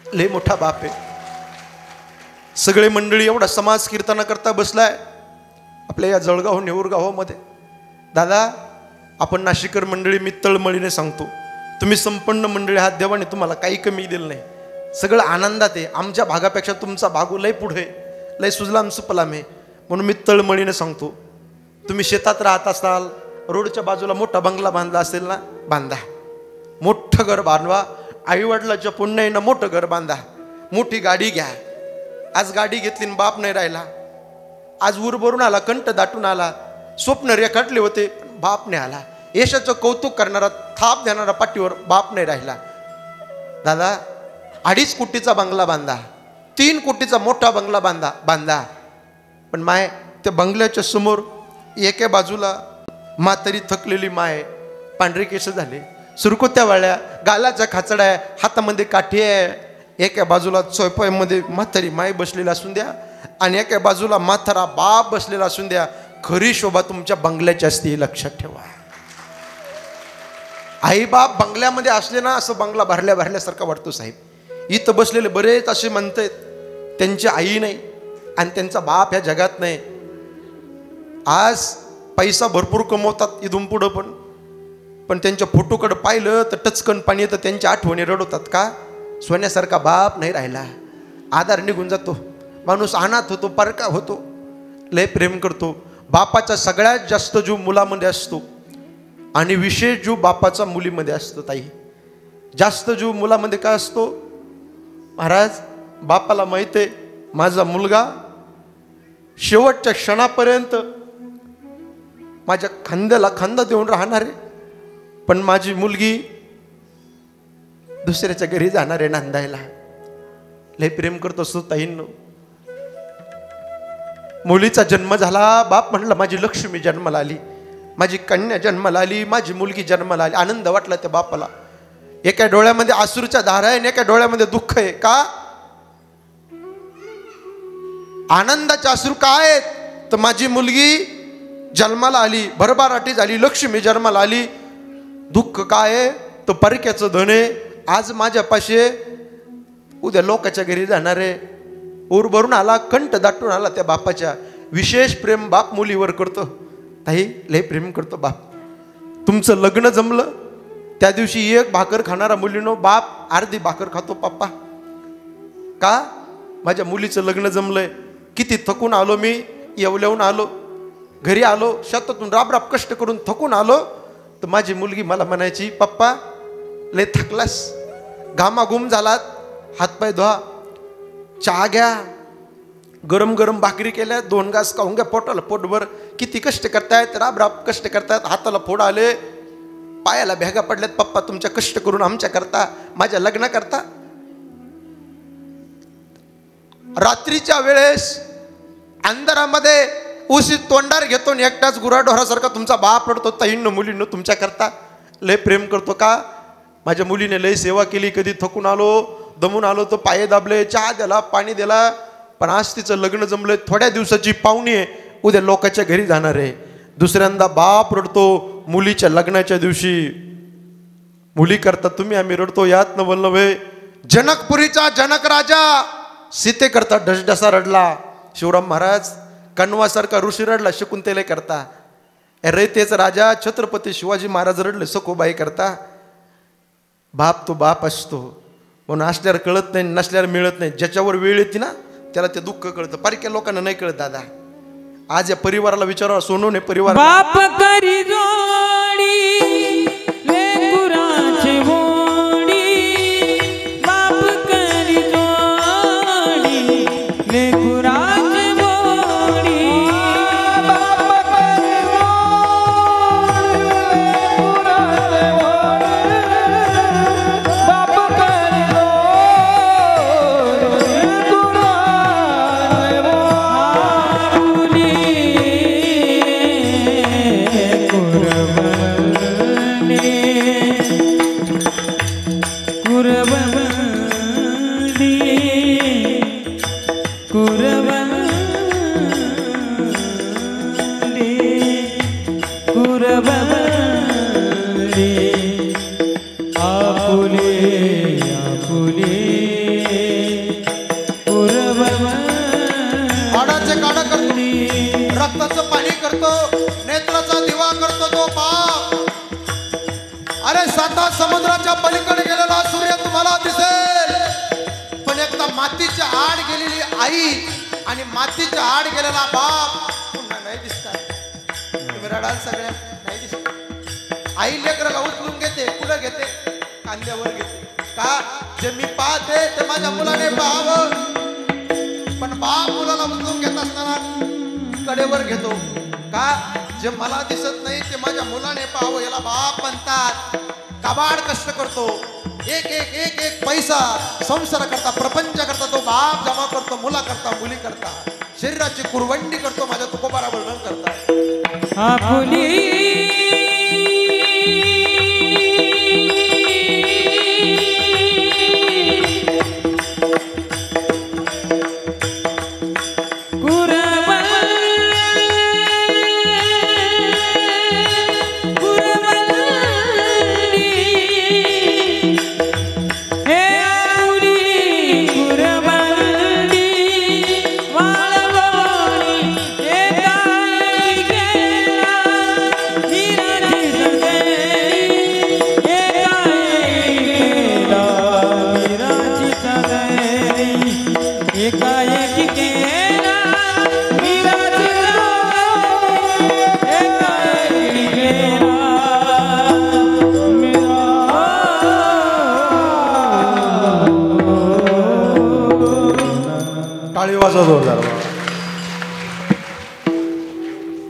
लय मोठा बाप आहे. सगळे मंडळी एवढा समाज कीर्तना करता बसलाय आपल्या या जळगाव नेऊरगावामध्ये. दादा आपण नाशिकर मंडळी मी तळमळीने सांगतो, तुम्ही संपन्न मंडळी हात देवाने तुम्हाला काही कमी दिलं नाही. सगळं आनंदात आहे. आमच्या भागापेक्षा तुमचा भागू लय पुढे, लय सुजलाम सुपलाम आहे. म्हणून मी तळमळीने सांगतो, तुम्ही शेतात राहत असाल, रोडच्या बाजूला मोठा बंगला बांधला असेल ना, बांधा. मोठं घर बांधवा. आईवडिलाच्या पुण्याईनं मोठं घर बांधा. मोठी गाडी घ्या. आज गाडी घेतली आणि बाप नाही राहिला. आज ऊर भरून आला, कंठ दाटून आला, स्वप्न रेखाटले होते बाप नाही आला. यशाचं कौतुक करणारा, थाप देणारा पाठीवर बाप नाही राहिला. दादा 2.5 कोटीचा बंगला बांधा, 3 कोटीचा मोठा बंगला बांधा. पण माय त्या बंगल्याच्या समोर एका बाजूला म्हातारी थकलेली माय, पांढरे केस झाले, सुरकुत्या वाळ्या, गालाच्या खाचड्या आहे, हातामध्ये काठी आहे. एका बाजूला चौपाईमध्ये म्हातारी माय बसलेला असून द्या आणि एका बाजूला म्हातारा बाप बसलेला असून द्या. खरी शोभा तुमच्या बंगल्याची असते. लक्षात ठेवा. आई बाप बंगल्यामध्ये असले ना, असं बंगला भरल्या भरल्यासारखा वाटतो साहेब. इथं बसलेले बरेच असे म्हणतात त्यांची आई नाही आणि त्यांचा बाप ह्या जगात नाही. आज पैसा भरपूर कमवतात इथून पुढं, पण त्यांच्या फोटोकडे पाहिलं तर टचकन पाणी येतं. त्यांच्या आठवणी रडवतात. का? सोन्यासारखा बाप नाही राहिला. आधार निघून जातो. माणूस अनाथ होतो, परका होतो. लय प्रेम करतो. बापाचा सगळ्यात जास्त जीव मुलामध्ये असतो आणि विशेष जीव बापाचा मुलीमध्ये असतो. ताई जास्त जीव मुलामध्ये का असतो महाराज? बापाला माहित आहे माझा मुलगा शेवटच्या क्षणापर्यंत माझ्या खांद्याला खांदा देऊन राहणार आहे, पण माझी मुलगी दुसऱ्याच्या घरी जाणार आहे नांदायला. लय प्रेम करत असतो ताईंनो. मुलीचा जन्म झाला, बाप म्हणला माझी लक्ष्मी जन्माला आली, माझी कन्या जन्माला आली, माझी मुलगी जन्माला आली. आनंद वाटला त्या बापाला. एका डोळ्यामध्ये अश्रूच्या धारा आहे आणि एका डोळ्यामध्ये दुःख आहे. का? आनंदाचे अश्रू काय आहेत? तर माझी मुलगी जन्माला आली, भरभराटी झाली, लक्ष्मी जन्माला आली. दुःख काय आहे? तर परक्याचं धन आहे. आज माझ्यापाशी, उद्या लोकांच्या घरी जाणार आहे. ऊर भरून आला, कंठ दाटून आला त्या बापाच्या. विशेष प्रेम बाप मुलीवर करतो. ताई लय प्रेम करतो बाप. तुमचं लग्न जमलं त्या दिवशी एक भाकर खाणारा मुलीनो बाप अर्धी भाकर खातो. पप्पा का? माझ्या मुलीचं लग्न जमलंय. किती थकून आलो मी, येवल्याहून आलो, घरी आलो, शेतातून राबराब कष्ट करून थकून आलो, तर माझी मुलगी मला म्हणायची पप्पा लय थकलास, घामाघूम झालात, हातपाय धुवा, चहा घ्या, गरम गरम भाकरी केल्या, 2 घास खाऊन घ्या पोटाला पोटभर. किती कष्ट करतायत, राबराब कष्ट करतायत, हाताला फोड आले, पायाला भेगा पडल्यात. पप्पा तुमच्या कष्ट करून आमच्या करता, माझ्या लग्न करता. रात्रीच्या वेळेस अंधारामध्ये उशी तोंडार घेतो आणि एकटाच गुराढोरासारखा तुमचा बाप रडतो. ताईंनो मुलींनो तुमच्या करता लय प्रेम करतो. का? माझ्या मुलीने लय सेवा केली. कधी थकून आलो, दमून आलो तर पाये दाबले, चहा दिला, पाणी दिला. पण आज तिचं लग्न जमलंय, थोड्या दिवसाची पाहुणी आहे, उद्या लोकांच्या घरी जाणार आहे. दुसऱ्यांदा बाप रडतो मुलीच्या लग्नाच्या दिवशी. मुली करता तुम्ही आम्ही रडतो. यात न बोलणं वे जनकपुरीचा जनक राजा सीते करता ढसढसा रडला. शिवराम महाराज कण्वासारखा ऋषी रडला शकुंतले करता. अरे तेच राजा छत्रपती शिवाजी महाराज रडले सखूबाई करता. बाप तो बाप असतो म्हणून असल्यावर कळत नाही, नसल्यावर मिळत नाही. ज्याच्यावर वेळ येते ना त्याला ते दुःख कळतं. पारख्या लोकांना नाही कळत दादा. आज या परिवाराला विचारा, सोनूने परिवार बाप करी जोडी लेकराची होडी, बाप करी जोडी लेकराची होडी, बाप करी रक्ताचं पाणी करतो, नेत्राचा दिवा करतो तो बाप. अरे 7 समुद्राच्या पलीकडे गेलेला सूर्य तुम्हाला दिसेल, पण एकदा मातीच्या आड गेलेली आई आणि मातीच्या आड गेलेला बाप पुन्हा नाही दिसतात. तुम्ही रडाल सगळ्या नाही दिसत. आई लेकराला उचलून घेते, कुठं घेते? कांद्यावर घेते. का? जे मी पाहते ते माझ्या मुलाने पाहावं. पण बाप मुलाला उचलून घेत असताना कडेवर घेतो. का? जे मला दिसत नाही ते माझ्या मुलाने पाहावं, याला बाप म्हणतात. काबाड कष्ट करतो, एक एक एक एक पैसा संसार करता, प्रपंच करता तो बाप जमा करतो, मुला करता, मुली करता, शरीराची कुरवंडी करतो. माझ्या तुकोबारा वर्णन करता.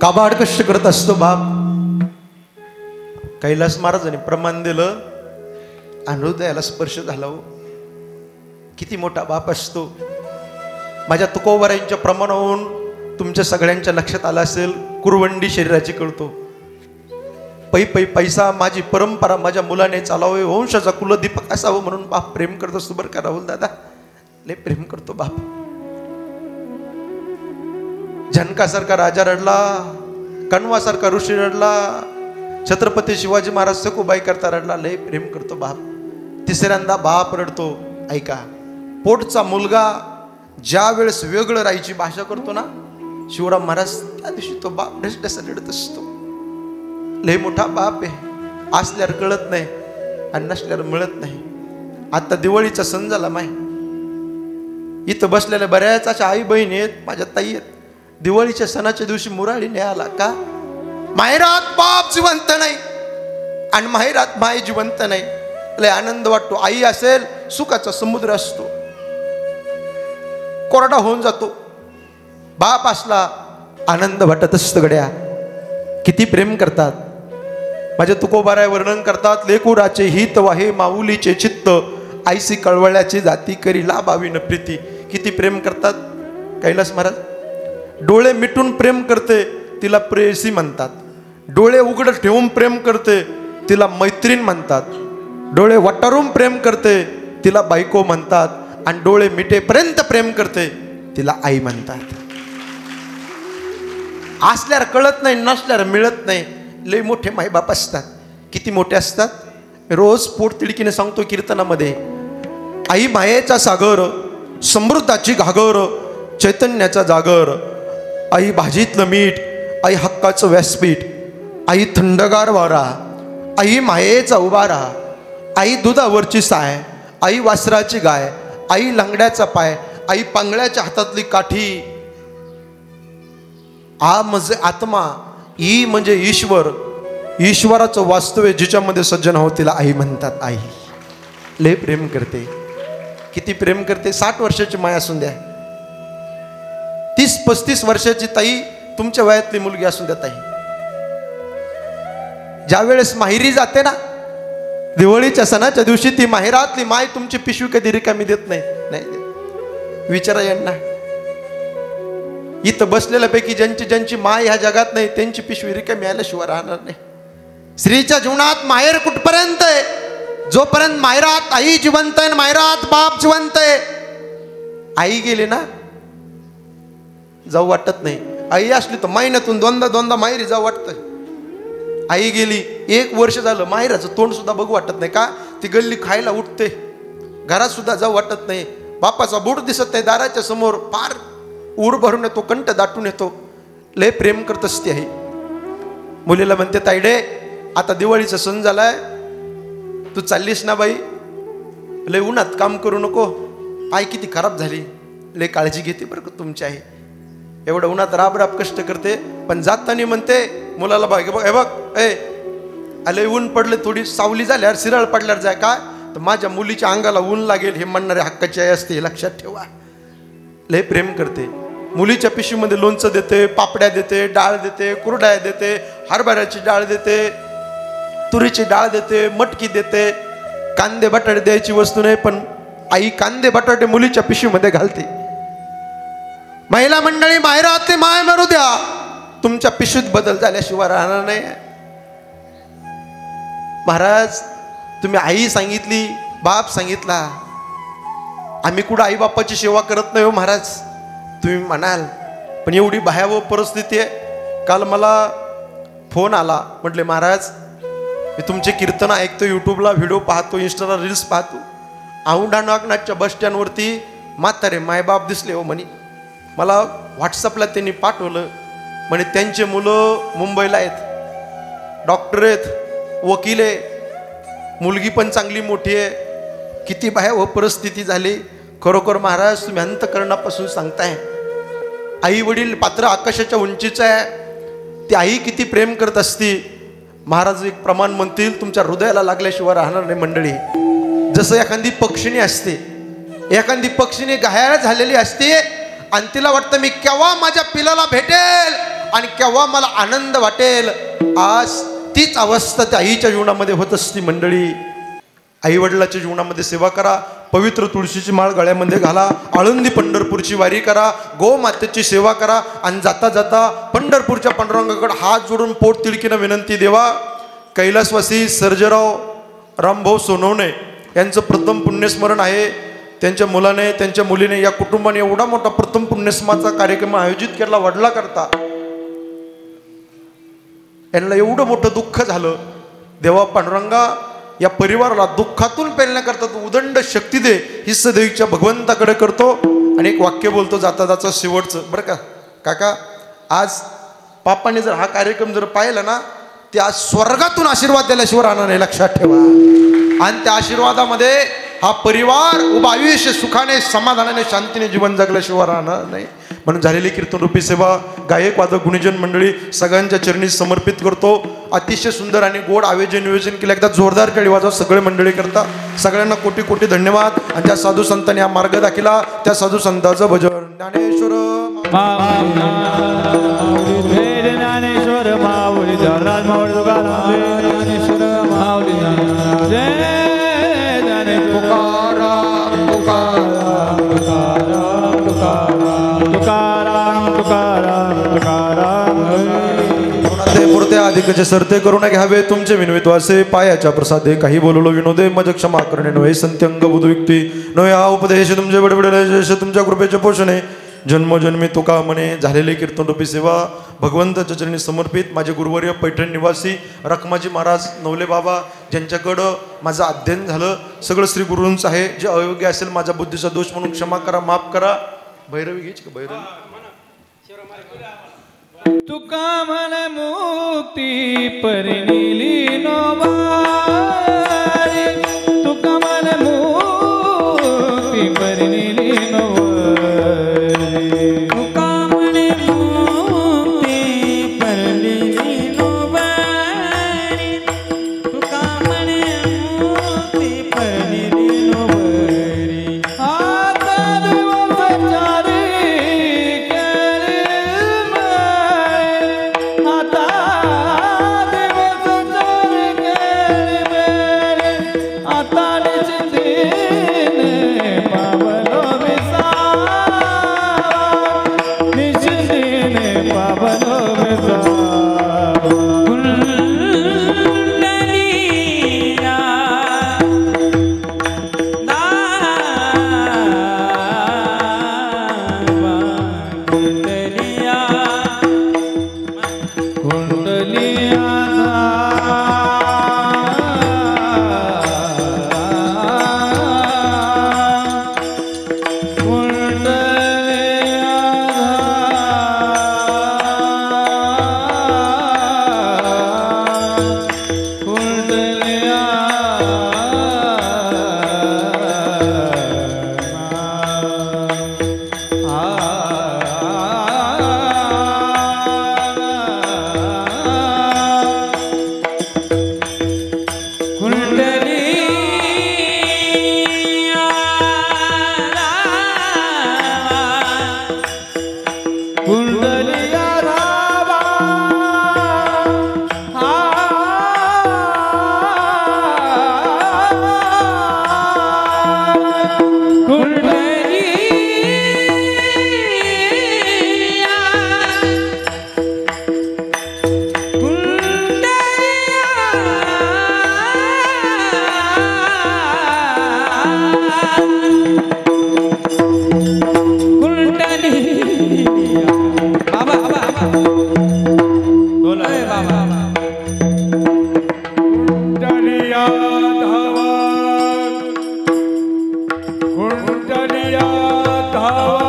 काबाड कष्ट करत असतो बाप. कैलास महाराजांनी प्रमाण दिलं, हृदयाला स्पर्श झाला. किती मोठा बाप असतो. माझ्या तुकोबारांच्या प्रमाणावरून तुमच्या सगळ्यांच्या लक्षात आलं असेल, कुरवंडी शरीराची कळतो. पै पै पैसा माझी परंपरा माझ्या मुलाने चालावे, वंशाचा कुलदीपक असावं म्हणून बाप प्रेम करत असतो. बरं का राहुल दादा, लय प्रेम करतो बाप. जनकासारखा राजा रडला, कण्वासारखा ऋषी रडला, छत्रपती शिवाजी महाराज सखूबाई करता रडला. लय प्रेम करतो बाप. तिसऱ्यांदा बाप रडतो. ऐका, पोटचा मुलगा ज्या वेळेस वेगळं राहायची भाषा करतो ना शिवराम महाराज, त्या दिवशी तो बाप ढसढसा रडत असतो. लय मोठा बाप आहे. असल्यावर कळत नाही आणि नसल्यावर मिळत नाही. आता दिवाळीचा सण झाला माय, इथं बसलेल्या बऱ्याच अशा आई बहीण आहेत, माझ्या ताई आहेत. दिवाळीच्या सणाच्या दिवशी मुराळीने आला का? माहेरात बाप जिवंत नाही आणि माहेरात माय जिवंत नाही. लय आनंद वाटतो. आई असेल सुखाचा समुद्र असतो, कोरडा होऊन जातो. बाप असला आनंद वाटत असतो. गड्या किती प्रेम करतात. माझ्या तुकोबाराय वर्णन करतात. लेकुराचे हित वाहे माऊलीचे चित्त, आईसी कळवळ्याची जाती करी लाभावी न प्रीती. किती प्रेम करतात कैलास महाराज. डोळे मिटून प्रेम करते तिला प्रेयसी म्हणतात. डोळे उघड ठेवून प्रेम करते तिला मैत्रीण म्हणतात. डोळे वटारून प्रेम करते तिला बायको म्हणतात. आणि डोळे मिटेपर्यंत प्रेम करते तिला आई म्हणतात. असल्यावर कळत नाही, नसल्यावर मिळत नाही. लय मोठे मायबाप असतात. किती मोठे असतात. रोज पोट तिडकीने सांगतो कीर्तनामध्ये, आई मायेचा सागर, समृद्धाची घागर, चैतन्याचा जागर, आई भाजीतलं मीठ, आई हक्काचं व्यासपीठ, आई थंडगार वारा, आई मायेचा उभारा, आई दुधावरची साय, आई वासराची गाय, आई लंगड्याचा पाय, आई पांगळ्याच्या हातातली काठी. आ म्हणजे आत्मा, ई म्हणजे ईश्वर, ईश्वराचं वास्तव आहे जिच्यामध्ये सज्जन हो तिला आई म्हणतात. आई लय प्रेम करते. किती प्रेम करते. 60 वर्षाची माय असून द्या, 30-35 वर्षाची ताई तुमच्या वयातली मुलगी असून द्या ताई, ज्या वेळेस माहेरी जाते ना दिवाळीच्या सणाच्या दिवशी, ती माहेरातली माय तुमची पिशवी कधी रिकामी देत नाही. नाही विचारा यांना. इथं बसलेल्यापैकी ज्यांची माय ह्या जगात नाही त्यांची पिशवी रिकामी आल्याशिवाय राहणार नाही. स्त्रीच्या जीवनात माहेर कुठपर्यंत आहे? जोपर्यंत माहेरात आई जिवंत आहे, माहेरात बाप जिवंत आहे. आई गेली ना जाऊ वाटत नाही. आई असली तर महिन्यातून दोनदा माहेरी जाऊ वाटतं. आई गेली 1 वर्ष झालं, माहेराचं तोंड सुद्धा बघू वाटत नाही. का? ती गल्ली खायला उठते, घरात सुद्धा जाऊ वाटत नाही. बापाचा बूट दिसत नाही दाराच्या समोर, फार ऊर भरून येतो, कंठ दाटून येतो. लय प्रेम करत असते आई. मुलीला म्हणते ताईडे आता दिवाळीचा सण झालाय, तू चाललीस ना बाई, लय उन्हात काम करू नको. आई किती खराब झाली, लय काळजी घेते बरं का तुमची आई. एवढं उन्हात राब कष्ट करते, पण जाताना म्हणते मुलाला बघ हे बघ लय ऊन पडले, थोडी सावली झाल्यावर शिराळ पडल्यावर जाय काय तर माझ्या मुलीच्या अंगाला ऊन लागेल हे म्हणणारे हक्काची आई असते, हे लक्षात ठेवा. लय प्रेम करते. मुलीच्या पिशवीमध्ये लोणचं देते, पापड्या देते, डाळ देते, कुरड्या देते, हरभऱ्याची डाळ देते, तुरीची डाळ देते, मटकी देते. कांदे बटाटे द्यायची वस्तू नाही, पण आई कांदे बटाटे मुलीच्या पिशवीमध्ये घालते. महिला मंडळी माहेरातली माय मरू द्या, तुमच्या पिशवीत बदल झाल्याशिवाय राहणार नाही. महाराज तुम्ही आई सांगितली, बाप सांगितला, आम्ही कुठं आई बापाची सेवा करत नाही हो महाराज तुम्ही म्हणाल, पण एवढी भयावह परिस्थिती आहे. काल मला फोन आला, म्हटले महाराज मी तुमचे कीर्तन ऐकतो, यूट्यूबला व्हिडिओ पाहतो, इंस्टाला रील्स पाहतो. औंढा नागनाथच्या बस स्टँडवरती म्हातारे मायबाप दिसले हो म्हणे. मला व्हॉट्सअपला त्यांनी पाठवलं, म्हणे त्यांचे मुलं मुंबईला आहेत, डॉक्टर आहेत, वकील आहे, मुलगी पण चांगली मोठी आहे. किती भयावह परिस्थिती झाली. खरोखर महाराज तुम्ही अंतकरणापासून सांगताय. आई वडील पात्र आकाशाच्या उंचीचं आहे, ती आई किती प्रेम करत असती. महाराज एक प्रमाण म्हणतील, तुमच्या हृदयाला लागल्याशिवाय राहणार नाही मंडळी. जसं एखादी पक्षिणी असते, एखादी पक्षिणी घायाळ झालेली असते आणि तिला वाटतं मी केव्हा माझ्या पिलाला भेटेल आणि केव्हा मला आनंद वाटेल. आज तीच अवस्था त्या आईच्या जीवनामध्ये होत असती मंडळी. आई वडिलाच्या जीवनामध्ये सेवा करा, पवित्र तुळशीची माळ गळ्यामध्ये घाला, आळंदी पंढरपूरची वारी करा, गोमातेची सेवा करा आणि जाता जाता पंढरपूरच्या पांडुरंगाकडे हात जोडून पोट तिडकीनं विनंती देवा. कैलासवासी सर्जेराव रामभाऊ सोनवणे यांचं प्रथम पुण्यस्मरण आहे. त्यांच्या मुलाने त्यांच्या मुलीने या कुटुंबाने एवढा मोठा प्रथम पुण्यस्मरणाचा कार्यक्रम आयोजित केला वडला करता. यांना एवढं मोठं दुःख झालं. देवा पांडुरंगा या परिवाराला दुःखातून पेलण्याकरता तू उदंड शक्ती दे, ही सदैवच्या भगवंताकडे करतो. आणि एक वाक्य बोलतो जाता जाता शेवटचं बरं का काका. आज पापाने जर हा कार्यक्रम जर पाहिला ना, ते आज स्वर्गातून आशीर्वाद द्यायल्याशिवाय राहणार नाही, लक्षात ठेवा. आणि त्या आशीर्वादामध्ये हा परिवार उभा आयुष्य सुखाने समाधानाने शांतीने जीवन जगल्याशिवाय राहणार नाही. म्हणून झालेली कीर्तनरूपी सेवा गायक वादक गुणीजन मंडळी सगळ्यांच्या चरणी समर्पित करतो. अतिशय सुंदर आणि गोड आयोजन नियोजन केलं. एकदा जोरदार टाळी वाजवा सगळे मंडळी करता. सगळ्यांना कोटी कोटी धन्यवाद. आणि ज्या साधू संतांनी हा मार्ग दाखिला त्या साधू संतांचं भजन. ज्ञानेश्वर ज्ञानेश्वर माऊली धरराज माऊली तुकाराम ज्ञानेश्वर माऊली तुकाराम तुकाराम तुकाराम तुकाराम तुकाराम तुकाराम ते पुरते अधिकचे सरते करून घ्यावे तुमचे विनवित्वासे पायाच्या प्रसादे काही बोललो विनोदे मज क्षमा करणे नव्हे संत्यंग बुध व्यक्ती नव्हे हा उपदेश तुमचे बडबडे तुमच्या कृपेचे पोषणे जन्मोजन्मी तुका म्हणे झालेली कीर्तनरूपी सेवा भगवंताच्या चरणी समर्पित माझे गुरुवर्य पैठण निवासी रखमाजी महाराज नवले बाबा ज्यांच्याकडं माझं अध्ययन झालं सगळं श्री गुरूंचं आहे. जे अयोग्य असेल माझ्या बुद्धीचा दोष म्हणून क्षमा करा, माफ करा. भैरवी घ्यायची का भैरवी? तुका मन मुक्ती परिणिली नोवारी तुका मन मुक्ती परिणिली नोवारी तुका म्हणे मुक्ती परिणिली नोवारी तुका म्हणे मुक्ती परिणिली नोवारी आता दिवस चारी केले आता दिवस चारी केले आता निश्चितीने पावलो विसावा निश्चितीने पावलो विसावा कुंडलिया दावा कुंडलिया कुंडलिया कुंडलिया रावा कुंडलिया धावा कुंडलिया धावा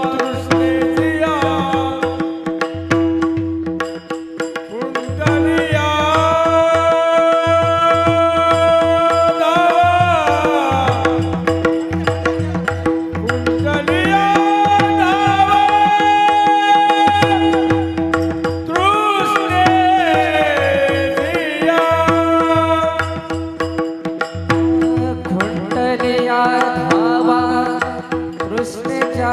तृष्णेजिया कुंडलिया धावा कुंडलिया धावा तृष्णेजिया कुंडलिया धावा कृष्णच्या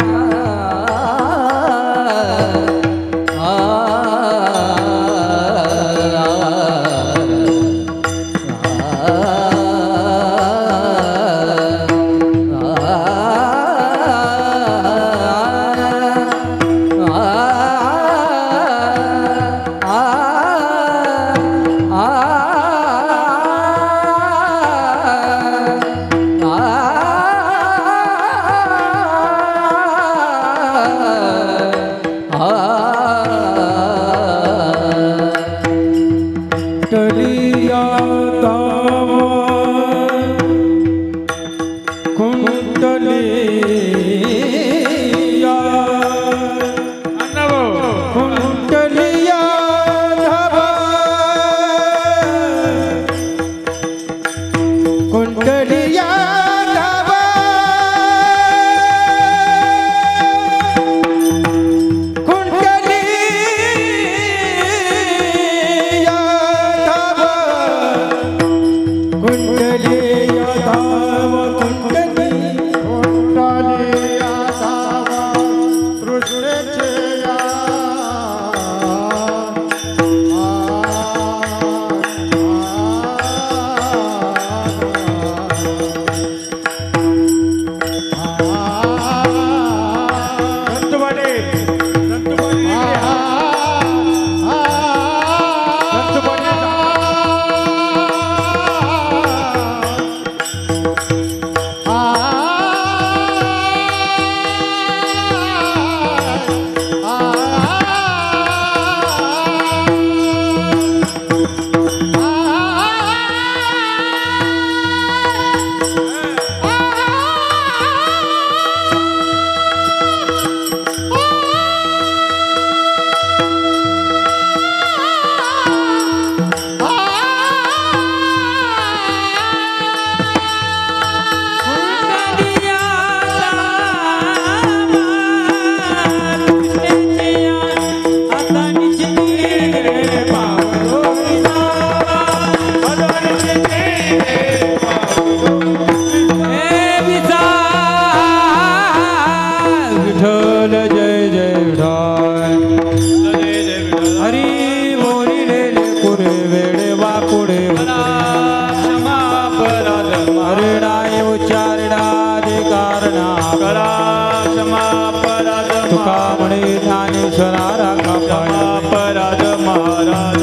तुका म्हणे ज्ञानेश्वरा राखा पाया अपराध महाराज